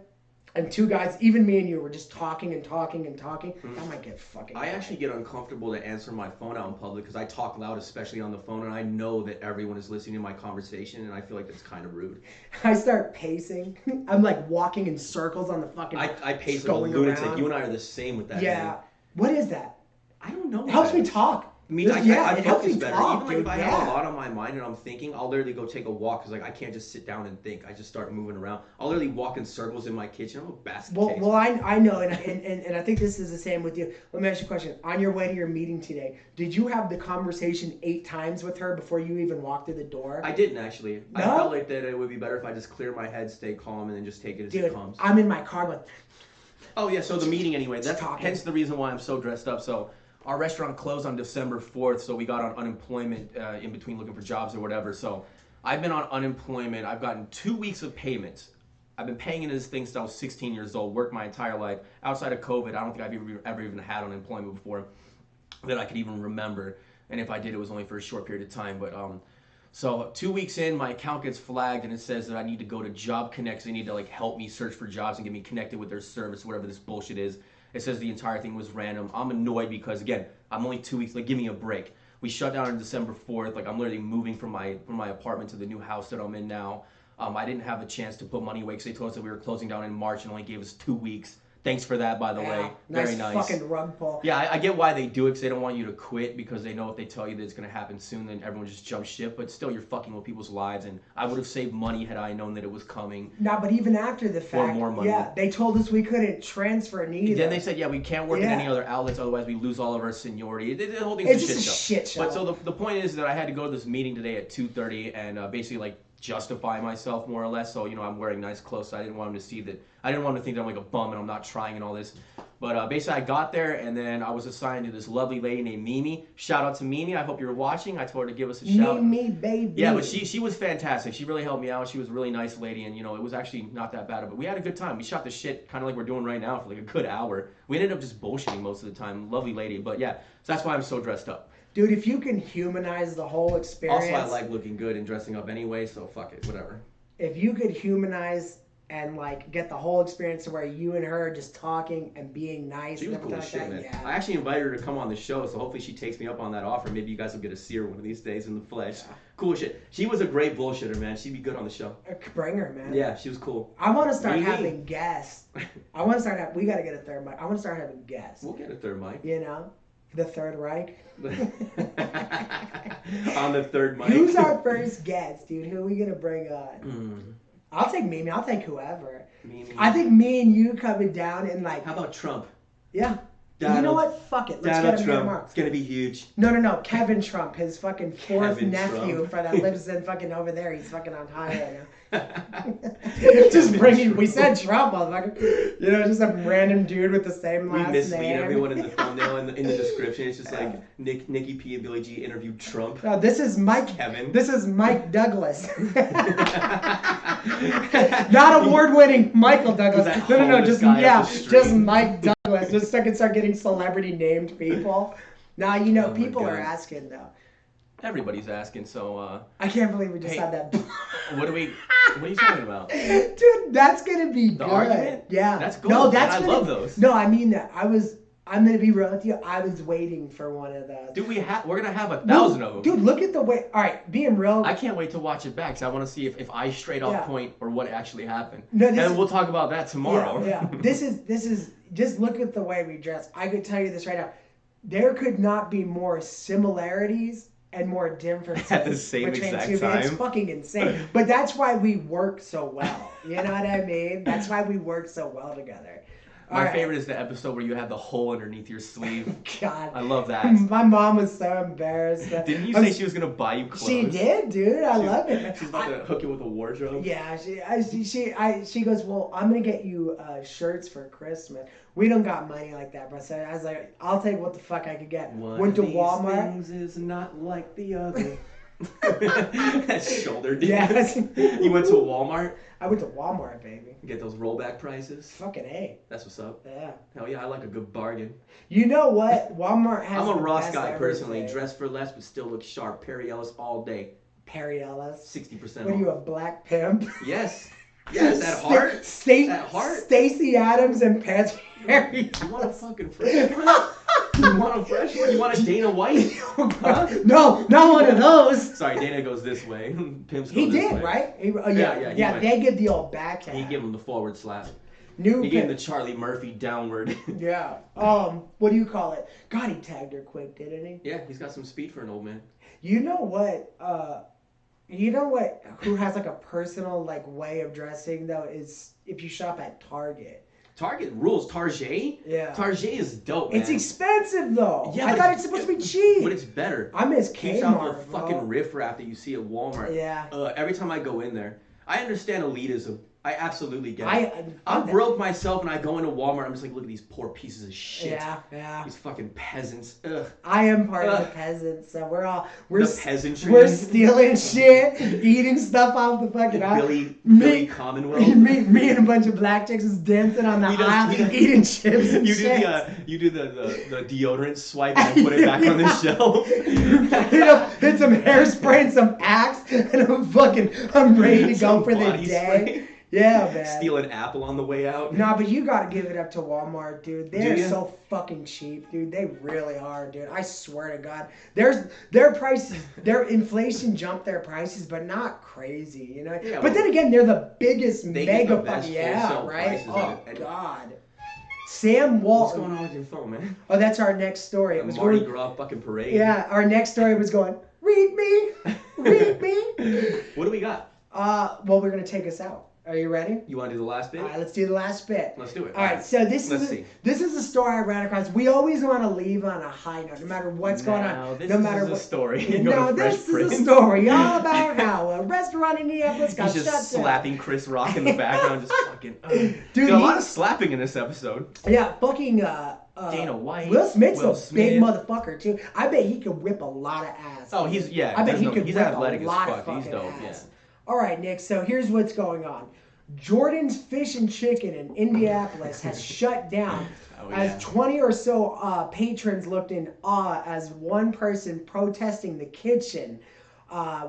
and two guys, even me and you, were just talking and talking and talking, that might get fucking. I actually get uncomfortable to answer my phone out in public because I talk loud, especially on the phone, and I know that everyone is listening to my conversation, and I feel like that's kind of rude. I start pacing. I'm like walking in circles on the fucking. I pace like a lunatic. Around. You and I are the same with that. Yeah. Man. What is that? I don't know. It helps me talk. I mean, I focus better. Talk, even like if I have a lot on my mind and I'm thinking, I'll literally go take a walk because like I can't just sit down and think. I just start moving around. I'll literally walk in circles in my kitchen. I'm a basket case. Well, I know, and I think this is the same with you. Let me ask you a question. On your way to your meeting today, did you have the conversation 8 times with her before you even walked through the door? I didn't actually. No? I felt like that it would be better if I just clear my head, stay calm, and then just take it as it comes. I'm in my car like. Oh yeah, so the meeting anyway. That's hence the reason why I'm so dressed up. So. Our restaurant closed on December 4th, so we got on unemployment in between looking for jobs or whatever. So I've been on unemployment. I've gotten 2 weeks of payments. I've been paying into this thing since I was 16 years old, worked my entire life. Outside of COVID, I don't think I've ever even had unemployment before that I could even remember. And if I did, it was only for a short period of time. But so 2 weeks in, my account gets flagged, and it says that I need to go to Job Connect. They need to like help me search for jobs and get me connected with their service, whatever this bullshit is. It says the entire thing was random. I'm annoyed because again, I'm only 2 weeks. Like, give me a break. We shut down on December 4th. Like, I'm literally moving from my apartment to the new house that I'm in now. I didn't have a chance to put money away because they told us that we were closing down in March and only gave us 2 weeks. Thanks for that, by the way. Very nice. Fucking rug pull. Yeah, I get why they do it because they don't want you to quit because they know if they tell you that it's going to happen soon, then everyone just jumps ship. But still, you're fucking with people's lives, and I would have saved money had I known that it was coming. Nah, but even after the fact, for more money. Yeah, they told us we couldn't transfer neither. Then they said, yeah, we can't work in any other outlets, otherwise we lose all of our seniority. The whole thing's a shit show. But so the point is that I had to go to this meeting today at 2:30 and basically like justify myself more or less. So I'm wearing nice clothes. So I didn't want them to see that. I didn't want them to think that I'm like a bum and I'm not trying and all this. But basically I got there and then I was assigned to this lovely lady named Mimi. Shout out to Mimi. I hope you're watching. I told her to give us a shout. Mimi, baby. Yeah, but she was fantastic. She really helped me out. She was a really nice lady and it was actually not that bad. But we had a good time. We shot the shit kind of like we're doing right now for like a good hour. We ended up just bullshitting most of the time. Lovely lady. But yeah, so that's why I'm so dressed up. Dude, if you can humanize the whole experience. Also, I like looking good and dressing up anyway, so fuck it, whatever. If you could humanize and like get the whole experience to where you and her are just talking and being nice. She was cool as shit, man. Yeah. I actually invited her to come on the show, so hopefully she takes me up on that offer. Maybe you guys will get to see her one of these days in the flesh. Yeah. Cool as shit. She was a great bullshitter, man. She'd be good on the show. Bring her, man. Yeah, she was cool. I want to start having guests. We got to get a third mic. I want to start having guests. We'll get a third mic. The Third Reich. On the third mic. Who's our first guest, dude? Who are we going to bring on? I'll take Mimi. I'll take whoever. Mimi. I think me and you coming down and like. How about Trump? Yeah. You know what? Fuck it. Let's get him Trump. tomorrow. It's gonna be huge. No. Kevin Trump, his fucking fourth nephew that lives in fucking over there. He's fucking on high right now. Just bringing. We said Trump, motherfucker. Just some random dude with the same last name. We mislead everyone in the thumbnail and in the description. It's just like Nicky P and Billy G interviewed Trump. No, this is Mike. Kevin. This is Mike Douglas. Not award-winning Michael Douglas. No. Just Mike Douglas. Just so I can start getting celebrity named people. Now people are asking though. Everybody's asking, so I can't believe we just had that. What are you talking about? Dude, that's gonna be the good. Argument? Yeah. That's good. No, I love those. No, I mean that. I'm gonna be real with you. I was waiting for one of those. Dude, we're gonna have 1,000 of them. Dude, look at the way. All right, being real. I can't wait to watch it back because I want to see if I straight off point or what actually happened. No, and we'll talk about that tomorrow. Yeah. This is just look at the way we dress. I could tell you this right now. there could not be more similarities and more differences at the same exact two. time. It's fucking insane. But that's why we work so well. You know what I mean? That's why we work so well together. My favorite is the episode where you have the hole underneath your sleeve. God. I love that. My mom was so embarrassed. Didn't you say she was going to buy you clothes? She did, dude. I love it. She's about to hook you with a wardrobe. Yeah, she goes, well, I'm going to get you shirts for Christmas. We don't got money like that, bro. So I was like, I'll take what the fuck I could get. Went to Walmart. Things is not like the other. That shoulder dance. Yes. You went to Walmart? I went to Walmart, baby. Get those rollback prices. Fucking A. That's what's up. Yeah. Hell yeah, I like a good bargain. You know what? Walmart has I'm a the Ross best guy personally. everything. Dress for less but still look sharp. Perry Ellis all day. Perry Ellis. 60% What are you, a black pimp? Yes. Yes, that heart. That heart. Stacey Adams and Pat Perry. You want a fucking fresh one? You want a fresh one? You want a Dana White? Huh? No, not one of those. Sorry, Dana goes this way. Pimps go He this did, way. right? Yeah, they give the old backhand. He gave him the forward slap. He gave him the Charlie Murphy downward. Yeah. What do you call it? God, he tagged her quick, didn't he? Yeah, he's got some speed for an old man. You know what? Who has like a personal like way of dressing though is if you shop at Target. Target rules. Target? Yeah. Target is dope, man. It's expensive though. Yeah, I thought it's supposed to be cheap. But it's better. I miss Keeps out Kmart. the fucking riffraff that you see at Walmart. Yeah. Every time I go in there, I understand elitism. I absolutely get it. I'm broke myself and I go into Walmart. I'm just like, look at these poor pieces of shit. Yeah. These fucking peasants. Ugh. I am part of the peasants, so we're the peasantry. We're stealing shit, eating stuff off the fucking Billy Commonwealth. Me and a bunch of black chicks is dancing on the aisle, eating chips and shit. You do the deodorant swipe and put it back on the shelf. Hit some hairspray and some Axe, and I'm ready to go for the day. Spray. Yeah, man. Steal an apple on the way out. Nah, but you gotta give it up to Walmart, dude. They're so fucking cheap, dude. They really are, dude. I swear to God. Their prices, their inflation jumped their prices, but not crazy, you know? Yeah, but then again, they're the biggest mega fucking, right? Oh, God. Sam Walton. What's going on with your phone, man? Oh, that's our next story. It was Mardi Gras fucking parade. Yeah, our next story was going, read me. What do we got? Well, we're going to take us out. Are you ready? You want to do the last bit? All right, let's do the last bit. Let's do it. All right, so this is a story I ran across. We always want to leave on a high note, no matter what's going on. No matter what story. This is a story all about how a restaurant in Minneapolis got shut down. He's just slapping Chris Rock in the background, just fucking. Dude, a lot of slapping in this episode. Yeah, fucking. Dana White. Will Smith's a big motherfucker too. I bet he could whip a lot of ass. Oh, he's I bet he could he's whip athletic a lot as fuck. of He's dope. ass. Yeah. All right, Nick. So here's what's going on. Jordan's Fish and Chicken in Indianapolis has shut down as 20 or so patrons looked in awe as one person protesting the kitchen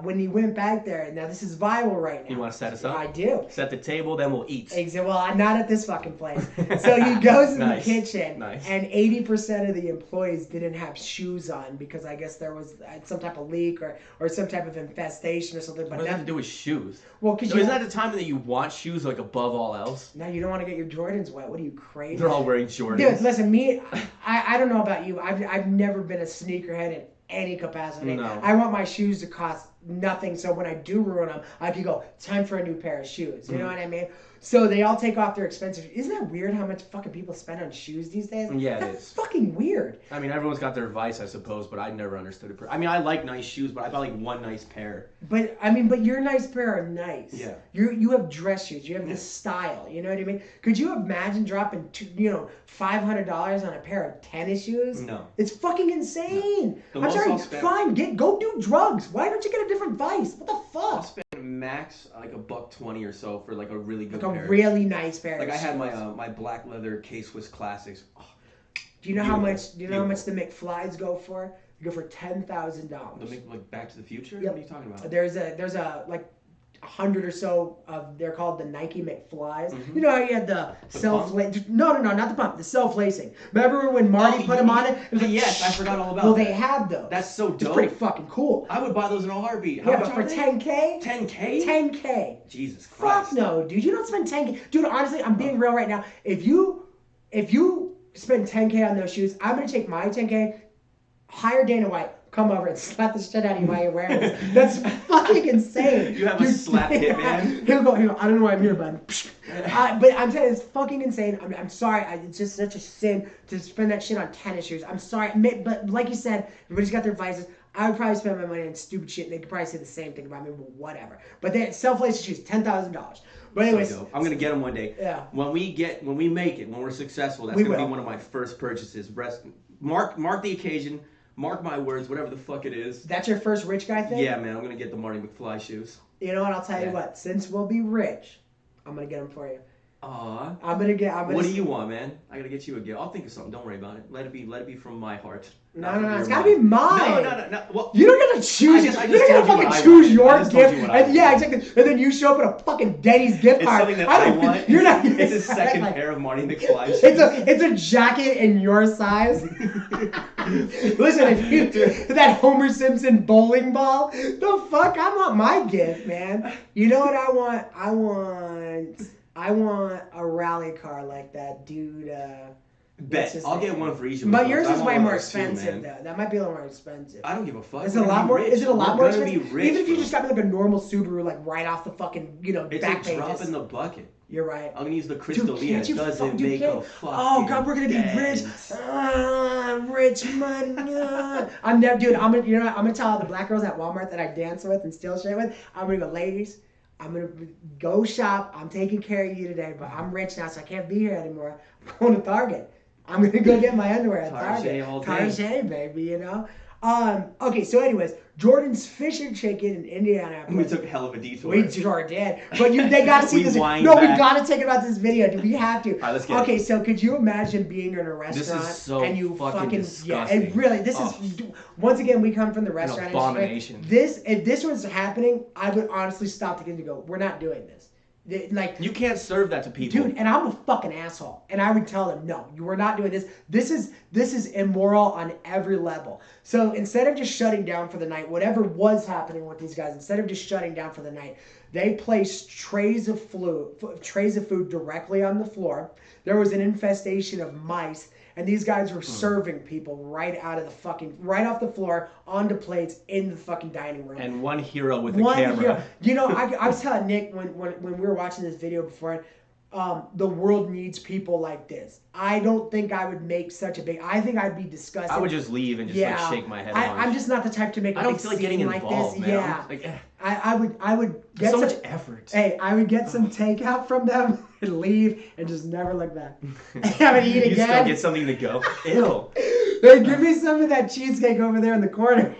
when he went back there. Now, this is viral right now. You want to set us up? I do. Set the table, then we'll eat. Exactly. Well, not at this fucking place. So he goes in the kitchen, Nice. and 80% of the employees didn't have shoes on because I guess there was some type of leak or some type of infestation or something. But what does that have to do with shoes? Well, because isn't that the time that you want shoes like above all else? No, you don't want to get your Jordans wet. What are you, crazy? They're all wearing Jordans. Dude, listen, I don't know about you. I've never been a sneakerhead in any capacity. No. I want my shoes to cost nothing, so when I do ruin them, I can go, time for a new pair of shoes. You know what I mean? So they all take off their expensive. Isn't that weird how much fucking people spend on shoes these days? Yeah, That's fucking weird. I mean, everyone's got their vice, I suppose, but I never understood it. I mean, I like nice shoes, but I buy like one nice pair. But your nice pair are nice. Yeah. You have dress shoes. You have this style. You know what I mean? Could you imagine dropping $500 on a pair of tennis shoes? No. It's fucking insane. No. I'm sorry. Fine. Go do drugs. Why don't you get a different vice? What the fuck? I'll spend max like $120 or so for like a really good pair. Like a really nice pair. Like I had my black leather K-Swiss Classics. Oh, do you know how much? Do you know how much the McFlys go for? They go for $10,000. Like Back to the Future? Yep. What are you talking about? There's a like 100 or so of, they're called the Nike McFlys. Mm-hmm. You know how you had the no, not the pump, the self-lacing. Remember when Marty put them on it? It was like, yes, I forgot all about that. Well, they have those. That's so dope. It's pretty fucking cool. I would buy those in a heartbeat. How yeah, much but for $10K? 10K? 10K. Jesus Christ. Fuck no, dude. You don't spend 10K. Dude, honestly, I'm being real right now. If you spend 10K on those shoes, I'm going to take my 10K, hire Dana White, come over and slap the shit out of you while you're wearing this. That's fucking insane. You have a slap hit, man. He'll go, I don't know why I'm here, bud. But I'm saying it's fucking insane. I'm sorry. It's just such a sin to spend that shit on tennis shoes. I'm sorry. But like you said, everybody's got their vices. I would probably spend my money on stupid shit, and they could probably say the same thing about me, but whatever. But they self-laced shoes, $10,000. But anyways, so I'm gonna get them one day. Yeah. When we make it, when we're successful, that's gonna be one of my first purchases. Mark the occasion. Mark my words, whatever the fuck it is. That's your first rich guy thing? Yeah, man, I'm gonna get the Marty McFly shoes. You know what? I'll tell you what. Since we'll be rich, I'm gonna get them for you. Aw. What do you want, man? I gotta get you a gift. I'll think of something. Don't worry about it. Let it be from my heart. No. It's gotta be mine. No. Well, you don't gotta choose. You're not gonna fucking choose your gift. Yeah, exactly. And then you show up with a fucking Denny's gift card. It's something that I want. You're not. It's a second pair of Marty McFly shoes. It's a jacket in your size. Listen, if you that Homer Simpson bowling ball, the fuck, I want my gift, man. You know what I want? I want a rally car like that dude. Bet. I'll get one for each of us. But yours is way more expensive, though. That might be a little more expensive. I don't give a fuck. Is it a lot more? Is it a lot more expensive? Be rich, even if you just got me like a normal Subaru, like right off the fucking, it's back a drop in the bucket. You're right. I'm gonna use the Crystalia. It doesn't make a fucking Oh God, we're gonna be rich. Rich money. I'm gonna tell all the black girls at Walmart that I dance with and steal shit with. I'm gonna go, ladies. I'm gonna go shop. I'm taking care of you today, but I'm rich now, so I can't be here anymore. I'm going to Target. I'm gonna go get my underwear at Target. Target, baby, Okay, so anyways, Jordan's fish and chicken in Indiana. We took a hell of a detour. We sure did. But they gotta see this. No, we gotta take about this video. We have to. All right, let's get Okay, so could you imagine being in a restaurant and you fucking disgusting. Yeah, and really, this is once again we come from the restaurant industry. Abomination. If this was happening, I would honestly stop the kids and go, "We're not doing this." Like, you can't serve that to people, dude. And I'm a fucking asshole, and I would tell them, no, you are not doing this. This is immoral on every level. So instead of just shutting down for the night, whatever was happening with these guys, instead of just shutting down for the night, they placed trays of food directly on the floor. There was an infestation of mice. And these guys were serving people right off the floor onto plates in the fucking dining room. And one hero with the camera. Hero. I was telling Nick when we were watching this video before, the world needs people like this. I don't think I would make such a big. I think I'd be disgusted. I would just leave and just shake my head. I'm just not the type to make. I don't feel like getting involved, man. Yeah, I would get so much effort. Hey, I would get some takeout from them and leave and just never look back. I would eat again. You still get something to go. Ew. Hey, give me some of that cheesecake over there in the corner.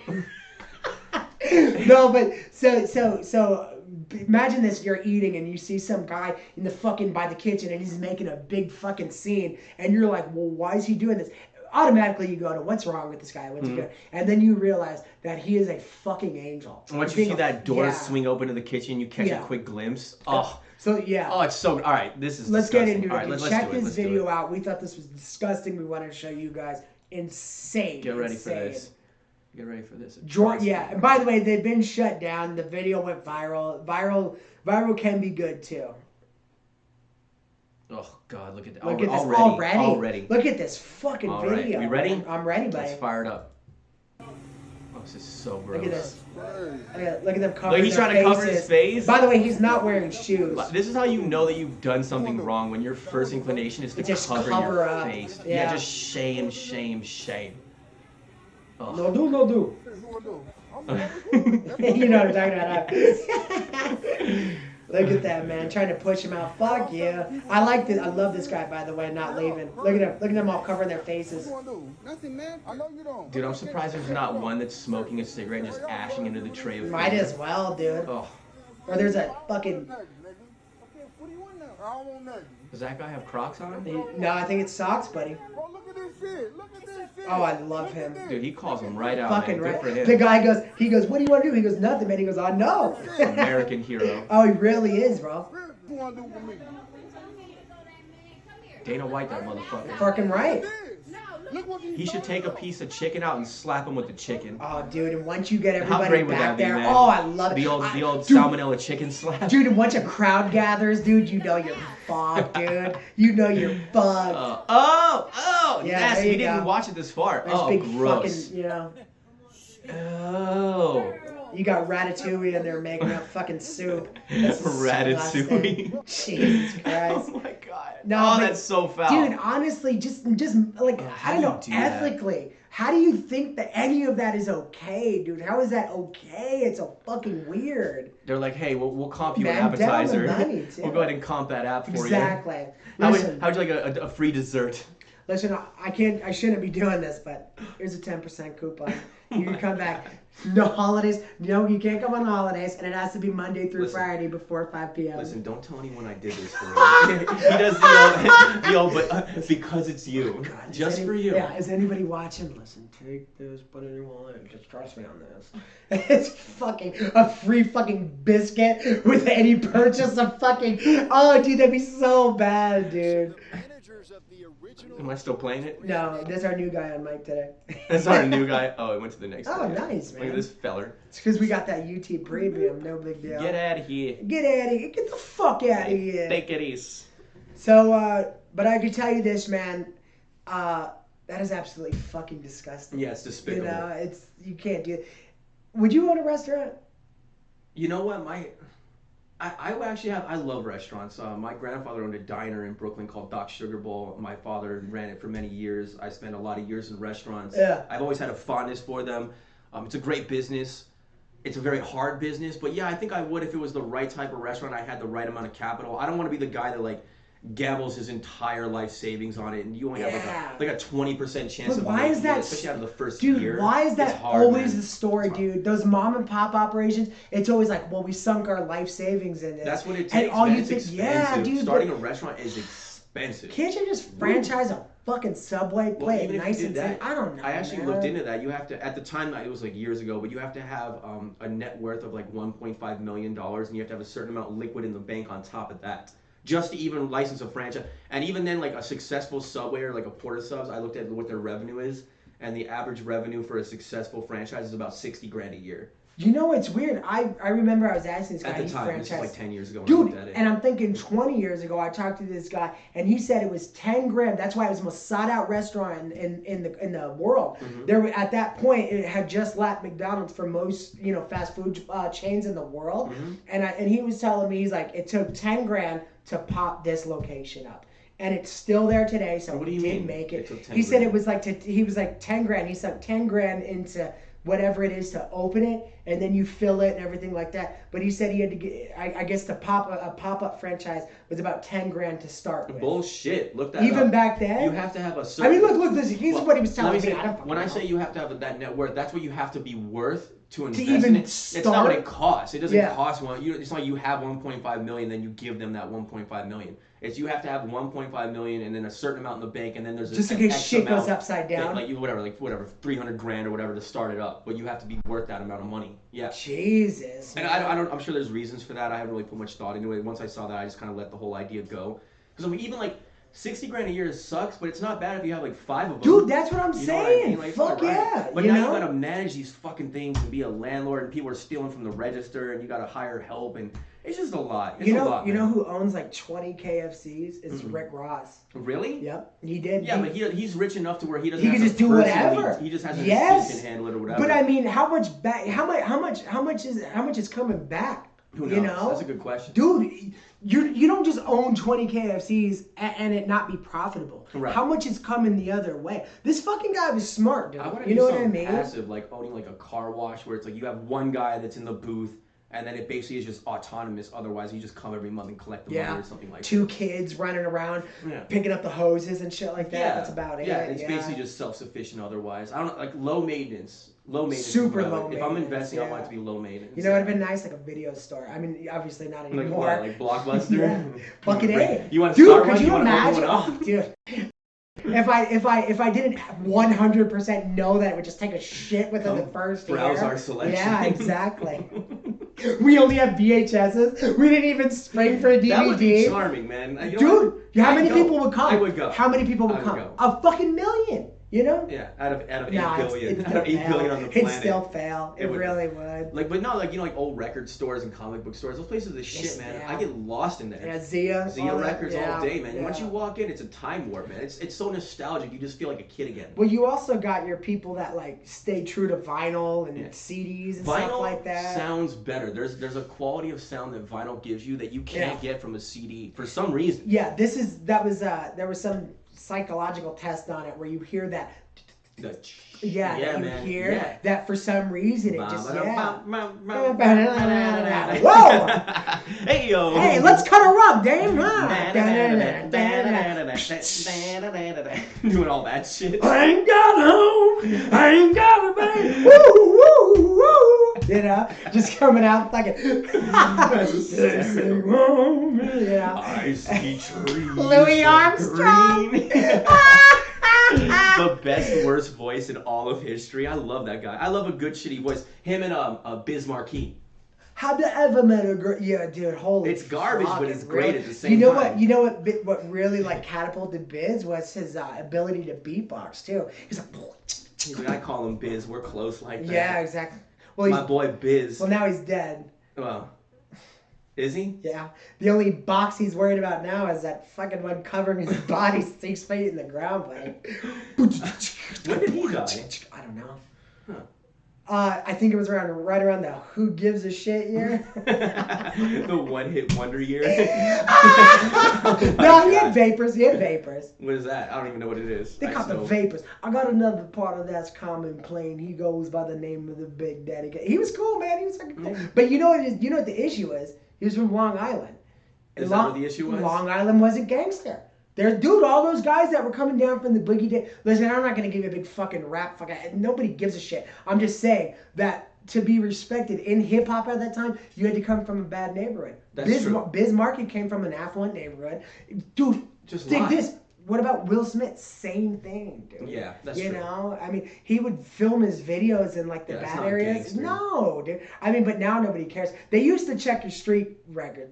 No, but so. Imagine this, you're eating and you see some guy by the kitchen and he's making a big fucking scene and you're like, well, why is he doing this? Automatically you go to, what's wrong with this guy? What's he doing? And then you realize that he is a fucking angel. And once you see that door swing open to the kitchen, you catch a quick glimpse. Oh. So, yeah. Oh, it's so, all right, this is Let's disgusting. Get into it. All right, Check this video out. We thought this was disgusting. We wanted to show you guys. Insane. Get ready for this. Get ready for this. Yeah, and by the way, they've been shut down. The video went viral. Viral can be good too. Oh God, look at that! Look at this already. Look at this fucking video. We ready? I'm ready, buddy. Let's fire it up. Oh, this is so gross. Look at this. Look at them covering he's trying to cover his face. By the way, he's not wearing shoes. This is how you know that you've done something wrong, when your first inclination is to just cover your face. Yeah, just shame. Oh. No do. You know what I'm talking about. Look at that, man. Trying to push him out. Fuck yeah. I like this. I love this guy, by the way, not leaving. Look at him. Look at them all covering their faces. Nothing, man. I know you don't. Dude, I'm surprised there's not one that's smoking a cigarette and just ashing into the tray of food. Might as well, dude. Oh. Or there's a fucking... What do you want now? I don't want nothing. Does that guy have Crocs on? No, I think it's socks, buddy. Bro, look at this shit. Look at this shit. Oh, I love him. Dude, he calls him right out, fucking man. Good for him. The guy goes, what do you want to do? He goes, nothing, man. He goes, I know. American hero. Oh, he really is, bro. What do you want to do with me? Dana White, that motherfucker. Fucking right. No, Look what He should take a piece of chicken out and slap him with the chicken. Oh, dude, and once you get How everybody great would back that be, there, man? oh, I love it. The old Dude, salmonella chicken slap. dude, and once a crowd gathers, dude, you know you're fucked, dude. You know you're fucked. Yeah, nasty. there We you didn't go. watch it this far. There's Oh, big gross. fucking, you know. Oh. You got Ratatouille in there making up fucking soup. That's Ratatouille. disgusting. Jesus Christ. Oh my god. No, but- that's so foul. Dude, honestly, just like, how I don't do know, you do that? ethically, how do you think that any of that is okay, dude? How is that okay? It's so fucking weird. They're like, hey, we'll comp you Man, an appetizer. down the money, too. We'll go ahead and comp that app for Exactly. you. How would Listen, you like a free dessert? listen, I shouldn't be doing this, but here's a 10% coupon. You can come back. No holidays. No, you can't come on holidays, and it has to be Monday through Listen. Friday before 5 p.m. Listen, don't tell anyone I did this for you. He does the old, but because it's you. God, is Just for you. Yeah, is anybody watching? Listen, take this, put it in your wallet. Just trust me on this. It's fucking a free fucking biscuit with any purchase of fucking. Oh, dude, that'd be so bad, dude. Am I still playing it? No, there's our new guy on mic today. That's our new guy. Oh, it went to the next Oh, one. nice, man. Look at this feller. It's because we got that UT premium. No big deal. Get out of here. Get out of here. Get the fuck out of here. Take it easy. So, but I can tell you this, man. That is absolutely fucking disgusting. Yeah, it's despicable. You know, you can't do it. Would you own a restaurant? You know what? I actually have. I love restaurants. My grandfather owned a diner in Brooklyn called Doc's Sugar Bowl. My father ran it for many years. I spent a lot of years in restaurants. Yeah. I've always had a fondness for them. It's a great business. It's a very hard business, but yeah, I think I would if it was the right type of restaurant. I had the right amount of capital. I don't want to be the guy that like gambles his entire life savings on it, and you only have like a 20% chance But of why making is that, it, especially out of the first dude? year. Why is It's that hard, always man. the story, It's hard. dude? Those mom and pop operations, it's always like, well, we sunk our life savings in it. That's what it takes. And all man. you It's think, expensive. yeah, dude. Starting a restaurant is expensive. Can't you just franchise a fucking Subway, play it even if nice you and did that, simple? I don't know. I actually man. looked into that. You have to, at the time, it was like years ago, but you have to have a net worth of like $1.5 million, and you have to have a certain amount liquid in the bank on top of that, just to even license a franchise. And even then, like a successful Subway or like a Porter Subs, I looked at what their revenue is, and the average revenue for a successful franchise is about 60 grand a year. You know what's weird? I remember I was asking this guy. At the he time, this was franchised- like 10 years ago when I Dude, looked at it. and I'm thinking 20 years ago, I talked to this guy, and he said it was 10 grand. That's why it was the most sought-out restaurant in the world. Mm-hmm. There, at that point, it had just lapped McDonald's for most fast food chains in the world. Mm-hmm. And he was telling me, he's like, it took 10 grand to pop this location up. And it's still there today, so What do he you did mean? make It it. took 10 He said grand? it was like he was like 10 grand. He sunk 10 grand into whatever it is to open it, and then you fill it and everything like that. But he said he had to get, I guess, to pop a pop-up franchise was about 10 grand to start with. Bullshit. Look that Even up. back then. You have to have a certain... I mean, look, this. Here's Well, what he was let telling me me. say, I don't fucking when I know. say you have to have that net worth, that's what you have to be worth to invest even in it. It's not what start? it costs. It doesn't Yeah. cost one. It's not like you have 1.5 million, then you give them that 1.5 million. It's you have to have 1.5 million and then a certain amount in the bank, and then there's Just in an case X shit amount goes upside down. Like whatever, 300 grand or whatever to start it up. But you have to be worth that amount of money. Yeah. Jesus. And man. I don't. I'm sure there's reasons for that. I haven't really put much thought into it. Once I saw that, I just kind of let the whole idea go. Because I mean, even like 60 grand a year sucks, but it's not bad if you have like 5 of them. Dude, that's what I'm You know what I saying. mean? Like, it's Fuck all right. yeah. But you now know? you gotta manage these fucking things and be a landlord, and people are stealing from the register, and you gotta hire help, and it's just a lot. It's You a know, lot, you man. know who owns like 20 KFCs? Is Mm-mm. Rick Ross. Really? Yep, he did. Yeah, but he's rich enough to where he doesn't. He have can to just do personally- whatever. He just has an Yes. assistant handle it or whatever. But I mean, how much is coming back? Who knows? You know? That's a good question. Dude, you don't just own 20 KFCs and it not be profitable. Right. How much is coming the other way? This fucking guy was smart, dude. I want to You do know what I something mean? passive, like owning like a car wash, where it's like you have one guy that's in the booth, and then it basically is just autonomous. Otherwise, you just come every month and collect the money or something like that. 2 kids running around, Yeah. picking up the hoses and shit like that. Yeah, That's about it. Yeah, it's basically just self-sufficient. Otherwise, I don't know, like low maintenance. Low maintenance. is Super what I low like. If I'm maintenance, investing, I yeah. want it to be low maintenance. You know what would have been nice? Like a video store. I mean, obviously not Like anymore. what? Like Blockbuster? Yeah. Bucket A. You want to Dude, start could one? you want to imagine? open one Oh, up? dude. If I didn't 100% know that it would just take a shit within the first browse year. our selection. Yeah, exactly. We only have VHSs. We didn't even spring for a DVD. That would be charming, man. You know Dude, what? how I'd many go. people would come? I would go. How many people would I would come? go. A fucking million. You know? Yeah, out of 8 Nah, billion, it'd out of 8 still billion on the fail. planet. It'd still fail. It would. really would. Like, but not like, you know, like old record stores and comic book stores. Those places are the shit, man. Yeah. I get lost in there. Yeah, Zia Records all day, man. Yeah. Once you walk in, it's a time warp, man. It's so nostalgic. You just feel like a kid again. Well, you also got your people that like stay true to vinyl and CDs and vinyl stuff like that. Sounds better. There's a quality of sound that vinyl gives you that you can't get from a CD for some reason. Yeah, there was some psychological test on it where you hear that. Man. Hear that for some reason it just Whoa! Hey yo! Hey, let's cut a rug, Dave! Doing all that shit. I ain't got home. I ain't got a baby. Woo woo woo. You know, just coming out like a. I see trees. Louis Armstrong. The best, worst voice in all of history. I love that guy. I love a good, shitty voice. Him and Biz Markie. Have you ever met a girl? Yeah, dude, holy. It's garbage, but it's really great at the same time. You know what really like catapulted Biz was his ability to beatbox too. He's like, I call him Biz. We're close like that. Yeah, exactly. Well, my boy Biz. Well, now he's dead. Well, is he? Yeah. The only box he's worried about now is that fucking one covering his body 6 feet in the ground. When did he die? I don't know. Huh. I think it was right around the Who Gives a Shit year. The one-hit wonder year. No, he had vapors. What is that? I don't even know what it is. They call the vapors. I got another part of that's common plain. He goes by the name of the Big Daddy. He was cool, man. He was fucking cool. But you know what the issue is? He was from Long Island. Is that what the issue was? Long Island wasn't gangster. Dude, all those guys that were coming down from the boogie day. Listen, I'm not gonna give you a big fucking rap. Nobody gives a shit. I'm just saying that to be respected in hip hop at that time, you had to come from a bad neighborhood. That's true. Biz Markie came from an affluent neighborhood. Dude, just dig this. What about Will Smith? Same thing, dude. Yeah, that's true. You know, I mean, he would film his videos in like the bad areas. Gangster. No, dude. I mean, but now nobody cares. They used to check your street record.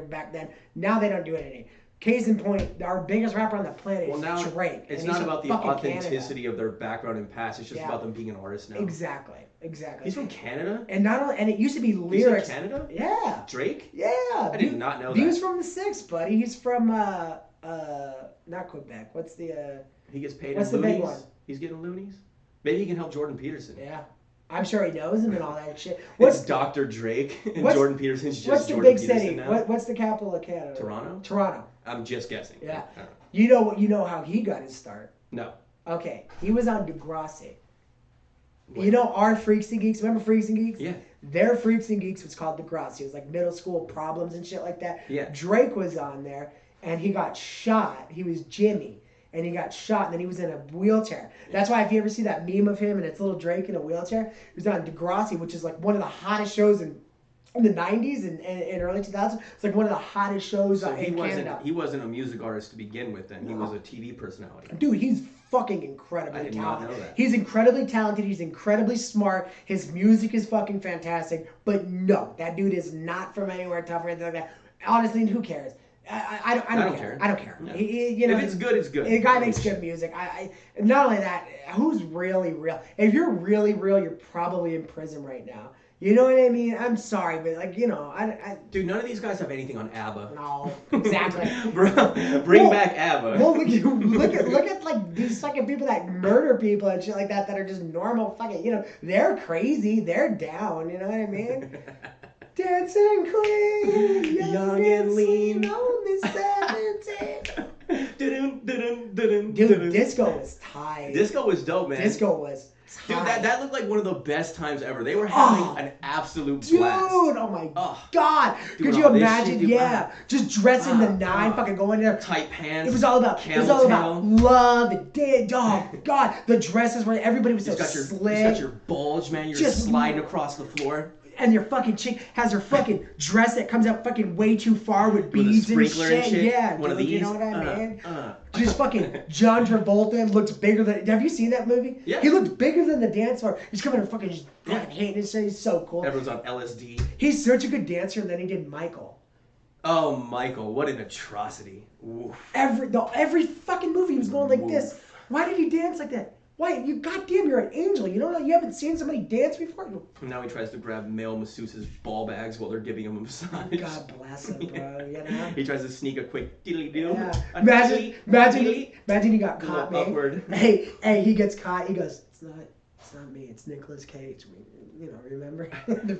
Back then. Now they don't do it anymore. Case in point, our biggest rapper on the planet is Drake. It's not about the authenticity of their background and past. It's just about them being an artist now. Exactly. He's from Canada? And not only, and it used to be lyrics. He's from Canada? Yeah. Drake? Yeah. I did not know that. He was from the 6, buddy. He's from, not Quebec. What's the, He gets paid what's in the loonies? big one? He's getting loonies? Maybe he can help Jordan Peterson. Yeah. I'm sure he knows him and all that shit. What's Dr. Drake and Jordan Peterson's just what's the Jordan big Peterson city? now? What's the capital of Canada? Toronto? I'm just guessing. Yeah. You know how he got his start? No. Okay. He was on Degrassi. What? You know our Freaks and Geeks? Remember Freaks and Geeks? Yeah. Their Freaks and Geeks was called Degrassi. It was like middle school problems and shit like that. Yeah. Drake was on there and he got shot. He was Jimmy. And he got shot, and then he was in a wheelchair. That's why if you ever see that meme of him and it's little Drake in a wheelchair, he was on Degrassi, which is like one of the hottest shows in the 90s and early 2000s. It's like one of the hottest shows in Canada. He wasn't a music artist to begin with then. He was a TV personality. Dude, he's fucking incredibly talented. I did not know that. He's incredibly talented. He's incredibly smart. His music is fucking fantastic. But no, that dude is not from anywhere tough or anything like that. Honestly, who cares? I don't care. I don't care. No. You know, if it's good, it's good. The guy makes good music. Not only that, who's really real? If you're really real, you're probably in prison right now. You know what I mean? I'm sorry, but like, you know, Dude, none of these guys have anything on ABBA. No, exactly. Bring back ABBA. Well, look at like these fucking people that murder people and shit like that are just normal fucking, you know, they're crazy, they're down, you know what I mean? Dancing queen, young and lean, only 17. Dude, disco was tight. Disco was dope, man. Disco was tight. Dude, that looked like one of the best times ever. They were having an absolute blast. Dude, oh my God. Could you imagine? Just dressing the nine, fucking going there. Tight pants. It was all about love, the dance. Oh God, the dresses were, everybody was so slick. You got your bulge, man. You're just sliding across the floor. And your fucking chick has her fucking dress that comes out fucking way too far with beads and shit. Yeah, one of these. You know what I mean? Just fucking John Travolta looks bigger than. Have you seen that movie? Yeah. He looked bigger than the dance floor. He's coming and fucking just hitting his shit. He's so cool. Everyone's on LSD. He's such a good dancer, and then he did Michael. Oh, Michael! What an atrocity! Oof. Every fucking movie he was going like this. Why did he dance like that? Why? You goddamn, you're an angel. You know, you haven't seen somebody dance before. And now he tries to grab male masseuses' ball bags while they're giving him a massage. God bless him, bro. You know? He tries to sneak a quick diddly do. Yeah. Imagine he got caught, man. Upward. Hey, he gets caught. He goes, it's not me. It's Nicolas Cage. You know, remember?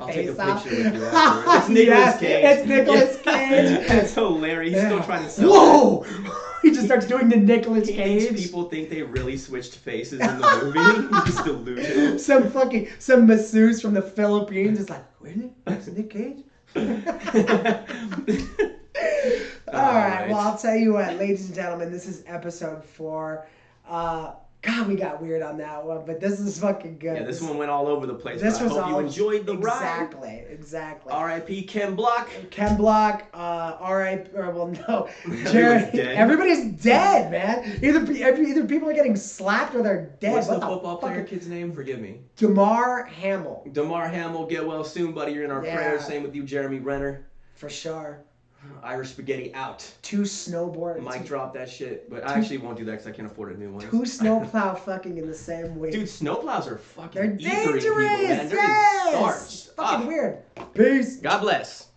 I'll take a picture with you after. It's Nicolas Cage. It's Nicolas Cage. That's hilarious. He's still trying to sell Whoa! He just starts doing the Nicolas Cage. Thinks people think they really switched faces in the movie. He's delusional. Some masseuse from the Philippines is like, really? That's Nick Cage? All right. Well, I'll tell you what, ladies and gentlemen, this is episode 4. God, we got weird on that one, but this is fucking good. Yeah, this one went all over the place. This but I hope you enjoyed the ride. Exactly. R.I.P. Ken Block. Ken Block. R.I.P. Well, no. Everybody's dead. Everybody's dead, man. Either people are getting slapped or they're dead. What's the football player kid's name? Forgive me. Damar Hamlin. Damar Hamlin, get well soon, buddy. You're in our prayers. Same with you, Jeremy Renner. For sure. Irish spaghetti out. 2 snowboards. Might drop that shit, but I actually won't do that because I can't afford a new one. 2 snowplow fucking in the same week. Dude, snowplows are fucking They're dangerous. People, man. They're yes. in starch. Fucking weird. Peace. God bless.